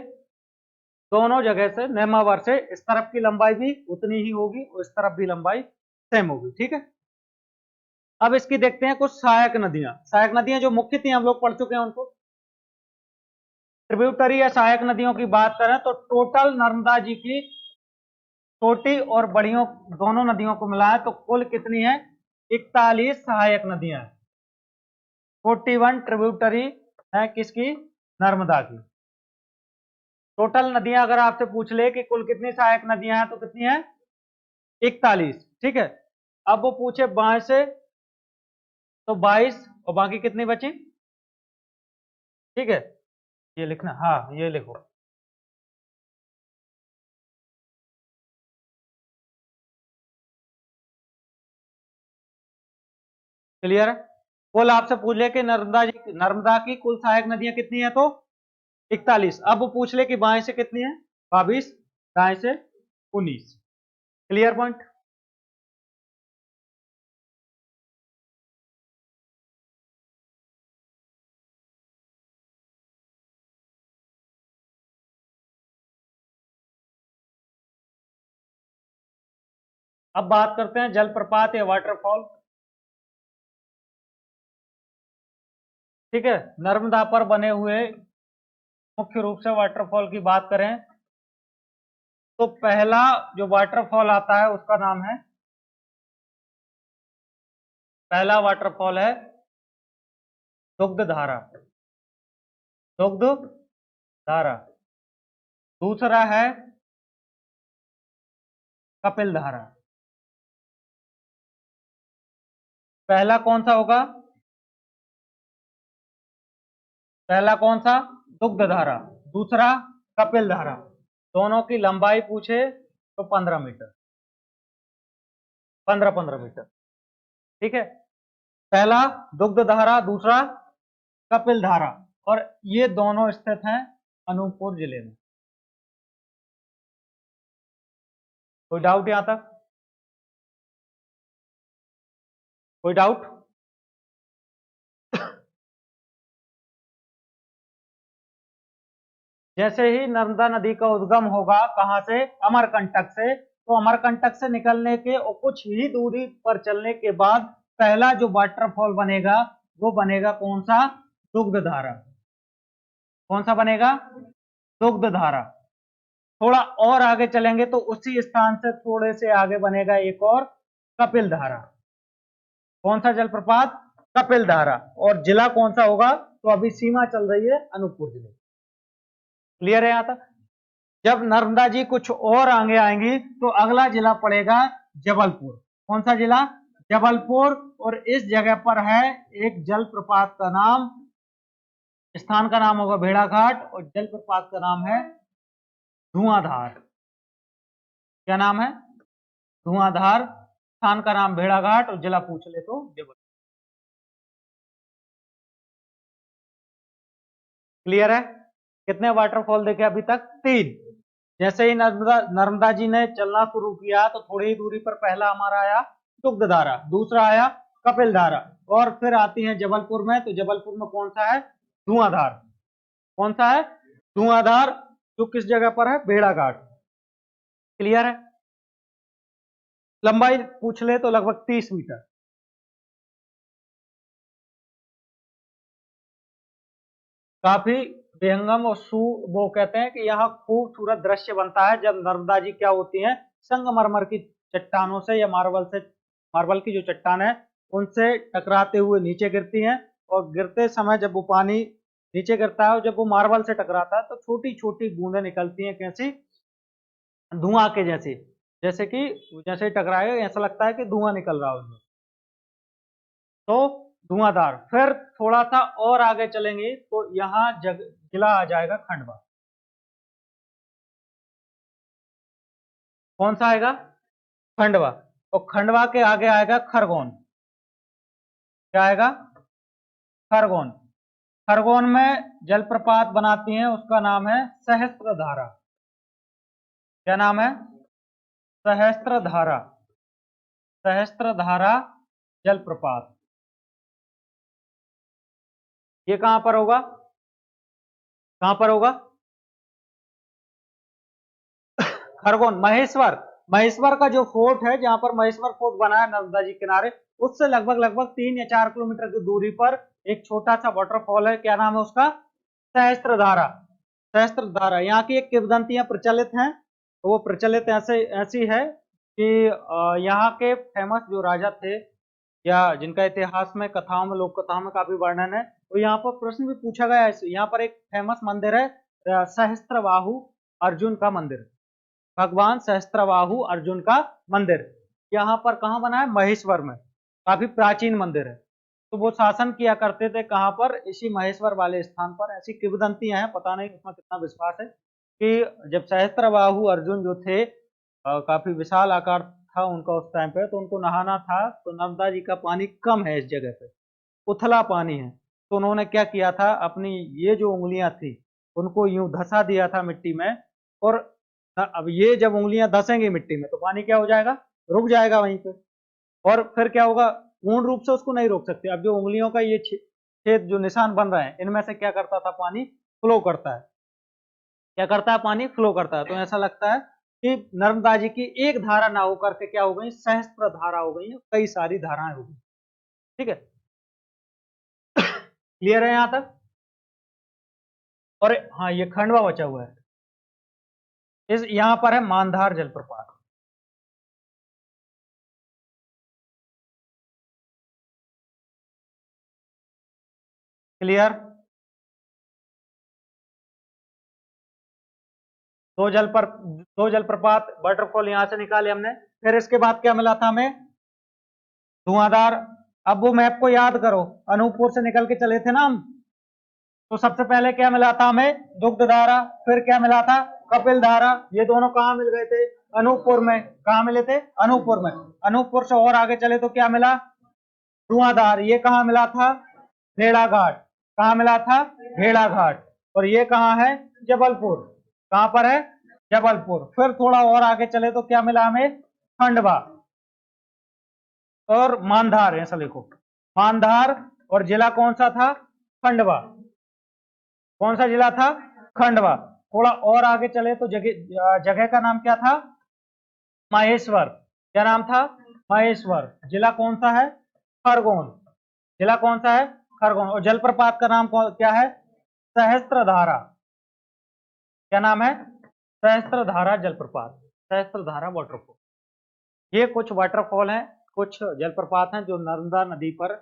दोनों जगह से, नेमावर से इस तरफ की लंबाई भी उतनी ही होगी और इस तरफ भी लंबाई सेम होगी। ठीक है। अब इसकी देखते हैं कुछ सहायक नदियां। सहायक नदियां जो मुख्य थी हम लोग पढ़ चुके हैं उनको। ट्रिब्यूटरी या सहायक नदियों की बात करें तो टोटल नर्मदा जी की छोटी और बड़ियों दोनों नदियों को मिलाएं तो कुल कितनी है? 41 सहायक नदियां हैं। 41 ट्रिब्यूटरी है किसकी? नर्मदा की। टोटल नदियां अगर आपसे पूछ ले कि कुल कितनी सहायक नदियां हैं तो कितनी है? 41। ठीक है। अब वो पूछे बाएं से तो 22 और बाकी कितनी बची? ठीक है, ये लिखना, हाँ ये लिखो। क्लियर है? कुल आपसे पूछ ले कि नर्मदा की कुल सहायक नदियां कितनी है तो 41। अब वो पूछ ले कि बाएं से कितनी है? 22, दाएं से 19। Clear point? अब बात करते हैं जलप्रपात या वाटरफॉल। ठीक है। नर्मदा पर बने हुए मुख्य रूप से वाटरफॉल की बात करें तो पहला जो वाटरफॉल आता है उसका नाम है, पहला वाटरफॉल है दुग्ध धारा। दुग्ध धारा। दूसरा है कपिल धारा। पहला कौन सा होगा? पहला कौन सा? दुग्ध धारा। दूसरा कपिल धारा। दोनों की लंबाई पूछे तो 15 मीटर, 15-15 मीटर। ठीक है। पहला दुग्ध धारा, दूसरा कपिल धारा, और ये दोनों स्थित हैं अनूपपुर जिले में। कोई डाउट यहां तक? कोई डाउट? जैसे ही नर्मदा नदी का उद्गम होगा कहां से? अमरकंटक से। तो अमरकंटक से निकलने के और कुछ ही दूरी पर चलने के बाद पहला जो वाटरफॉल बनेगा वो बनेगा कौन सा? दुग्ध धारा। कौन सा बनेगा? दुग्ध धारा। थोड़ा और आगे चलेंगे तो उसी स्थान से थोड़े से आगे बनेगा एक और, कपिल धारा। कौन सा जलप्रपात? कपिल धारा। और जिला कौन सा होगा? तो अभी सीमा चल रही है अनूपपुर जिले। क्लियर है यहां तक? जब नर्मदा जी कुछ और आगे आएंगी तो अगला जिला पड़ेगा जबलपुर। कौन सा जिला? जबलपुर। और इस जगह पर है एक जलप्रपात का नाम, स्थान का नाम होगा भेड़ाघाट और जलप्रपात का नाम है धुआंधार। क्या नाम है? धुआंधार, स्थान का नाम भेड़ाघाट और जिला पूछ ले तो जबलपुर। क्लियर है? कितने वाटरफॉल देखे अभी तक? 3। जैसे ही नर्मदा जी ने चलना शुरू किया तो थोड़ी ही दूरी पर पहला हमारा आया दुग्धधारा, दूसरा आया कपिल धारा, और फिर आती है जबलपुर में। तो जबलपुर में कौन सा है? धुआंधार। कौन सा है? धुआंधार, जो किस जगह पर है? भेड़ाघाट। क्लियर है? लंबाई पूछ ले तो लगभग 30 मीटर। काफी विहंगम और वो कहते हैं कि यहाँ खूबसूरत दृश्य बनता है जब नर्मदा जी क्या होती हैं, संगमरमर की चट्टानों से या मार्बल की जो चट्टान है उनसे टकराते हुए नीचे गिरती हैं, और गिरते समय जब वो पानी नीचे गिरता है और जब वो मार्बल से टकराता है तो छोटी छोटी बूंदें निकलती हैं, कैसी? धुआं के जैसी। जैसे कि जैसे टकराए ऐसा लगता है कि धुआं निकल रहा है उसमें। तो धुआंधार। फिर थोड़ा सा और आगे चलेंगे तो यहाँ जिला आ जाएगा खंडवा। कौन सा आएगा? खंडवा। और खंडवा के आगे आएगा खरगोन। क्या आएगा? खरगोन। खरगोन में जलप्रपात बनाती हैं, उसका नाम है सहस्त्रधारा। क्या नाम है? सहस्त्रधारा। सहस्त्रधारा जलप्रपात। ये कहां पर होगा? कहां पर होगा? खरगोन, महेश्वर। महेश्वर का जो फोर्ट है, जहां पर महेश्वर फोर्ट बना है नर्मदा जी किनारे, उससे लगभग लगभग 3 या 4 किलोमीटर की दूरी पर एक छोटा सा वाटरफॉल है। क्या नाम है उसका? सहस्त्रधारा। सहस्त्रधारा। यहाँ की एक किंवदंतियां प्रचलित हैं, तो वो प्रचलित ऐसे ऐसी है कि यहाँ के फेमस जो राजा थे या जिनका इतिहास में कथाओं में लोक कथाओं में काफी वर्णन है, तो यहाँ पर प्रश्न भी पूछा गया है। यहाँ पर एक फेमस मंदिर है सहस्त्रबाहु अर्जुन का मंदिर। भगवान सहस्त्रबाहु अर्जुन का मंदिर यहाँ पर कहाँ बना है? महेश्वर में। काफी प्राचीन मंदिर है। तो वो शासन किया करते थे कहाँ पर? इसी महेश्वर वाले स्थान पर। ऐसी किंवदंतियां हैं, पता नहीं उसमें कितना विश्वास है, कि जब सहस्त्रबाहु अर्जुन जो थे काफी विशाल आकार था उनका उस टाइम पे, तो उनको नहाना था, तो नर्मदा जी का पानी कम है इस जगह पे, उथला पानी है, तो उन्होंने क्या किया था, अपनी ये जो उंगलियां थी उनको यूं धसा दिया था मिट्टी में, और अब ये जब उंगलियां धसेंगी मिट्टी में तो पानी क्या हो जाएगा? रुक जाएगा वहीं पे। और फिर क्या होगा? पूर्ण रूप से उसको नहीं रोक सकते। अब जो उंगलियों का ये छेद जो निशान बन रहे हैं, इनमें से क्या करता था? पानी फ्लो करता है। क्या करता है? पानी फ्लो करता है। तो ऐसा लगता है कि नर्मदा जी की एक धारा ना होकर के क्या हो गई? सहस्त्र धारा हो गई, कई सारी धाराएं हो गई। ठीक है? क्लियर है यहां तक? और हाँ, ये खंडवा बचा हुआ है। इस यहां पर है मानधार जलप्रपात। क्लियर? दो जलप्रपात वाटरफॉल यहां से निकाले हमने। फिर इसके बाद क्या मिला था हमें? धुआंधार। अब वो मैप को याद करो, अनूपपुर से निकल के चले थे ना हम, तो सबसे पहले क्या मिला था हमें? दुग्धधारा। फिर क्या मिला था? कपिल धारा। ये दोनों कहां मिल गए थे? अनूपपुर में। कहां मिले थे? अनूपपुर में। अनूपपुर से और आगे चले तो क्या मिला? धुआंधार। ये कहां मिला था? भेड़ाघाट। कहां मिला था? भेड़ाघाट। और ये कहां है? जबलपुर। कहां पर है? जबलपुर। फिर थोड़ा और आगे चले तो क्या मिला हमें? खंडवा और मानधार। ऐसा लिखो, मानधार। और जिला कौन सा था? खंडवा। कौन सा जिला था? खंडवा। थोड़ा और आगे चले तो जगह जगह का नाम क्या था? महेश्वर। क्या नाम था? महेश्वर। जिला कौन सा है? खरगोन। जिला कौन सा है? खरगोन। और जलप्रपात का नाम क्या है? सहस्त्रधारा। क्या नाम है? सहस्त्रधारा जलप्रपात। सहस्त्रधारा वाटरफॉल। ये कुछ वाटरफॉल हैं, कुछ जलप्रपात हैं जो नर्मदा नदी पर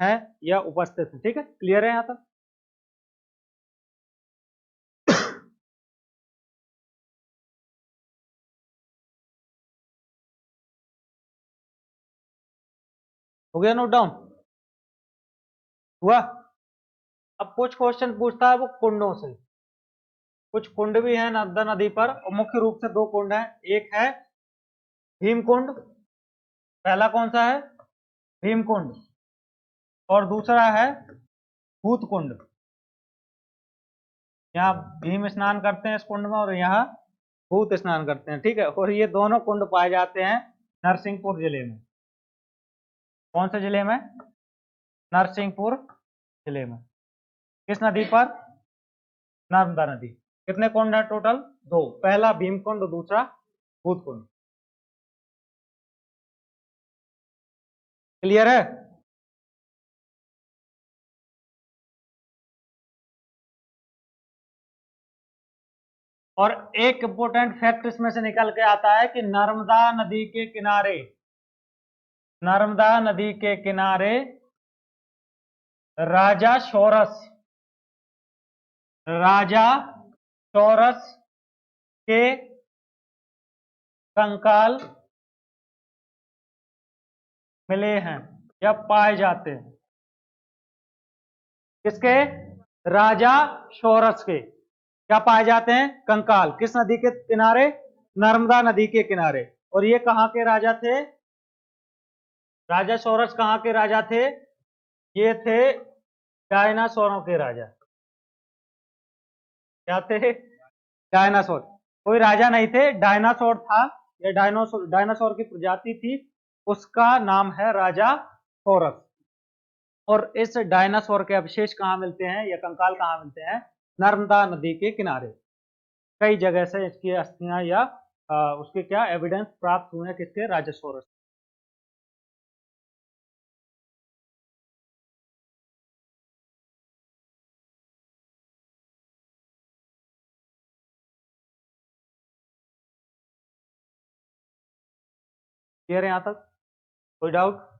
है या उपस्थित है। ठीक है? क्लियर है यहां तक? हो गया नोट डाउन? हुआ? अब कुछ क्वेश्चन पूछता है वो कुंडों से। कुछ कुंड भी हैं नर्मदा नदी पर, और मुख्य रूप से दो कुंड हैं। एक है भीमकुंड, पहला कौन सा है? भीमकुंड। और दूसरा है भूतकुंड। यहाँ भीम स्नान करते हैं इस कुंड में, और यहाँ भूत स्नान करते हैं, ठीक है। और ये दोनों कुंड पाए जाते हैं नरसिंहपुर जिले में। कौन से जिले में? नरसिंहपुर जिले में। किस नदी पर? नर्मदा नदी। कितने कुंड है टोटल? दो, पहला भीमकुंड, दूसरा भूतकुंड। क्लियर है? और एक इंपॉर्टेंट फैक्ट इसमें से निकल के आता है कि नर्मदा नदी के किनारे, नर्मदा नदी के किनारे राजा शोरस, राजा शोरस के कंकाल मिले हैं या पाए जाते हैं। किसके? राजा शोरस के क्या पाए जाते हैं? कंकाल। किस नदी के किनारे? नर्मदा नदी के किनारे। और ये कहां के राजा थे? राजा शोरस कहां के राजा थे? ये थे डायनासोरों के राजा। क्या थे? डायनासोर। कोई राजा नहीं थे, डायनासोर था, या डायनासोर, डायनासोर की प्रजाति थी, उसका नाम है राजा सोरस। और इस डायनासोर के अवशेष कहाँ मिलते हैं या कंकाल कहाँ मिलते हैं? नर्मदा नदी के किनारे। कई जगह से इसकी अस्थियां या उसके क्या एविडेंस प्राप्त हुए हैं, किसके? राजासोरस। क्लियर है यहाँ तक? कोई डाउट?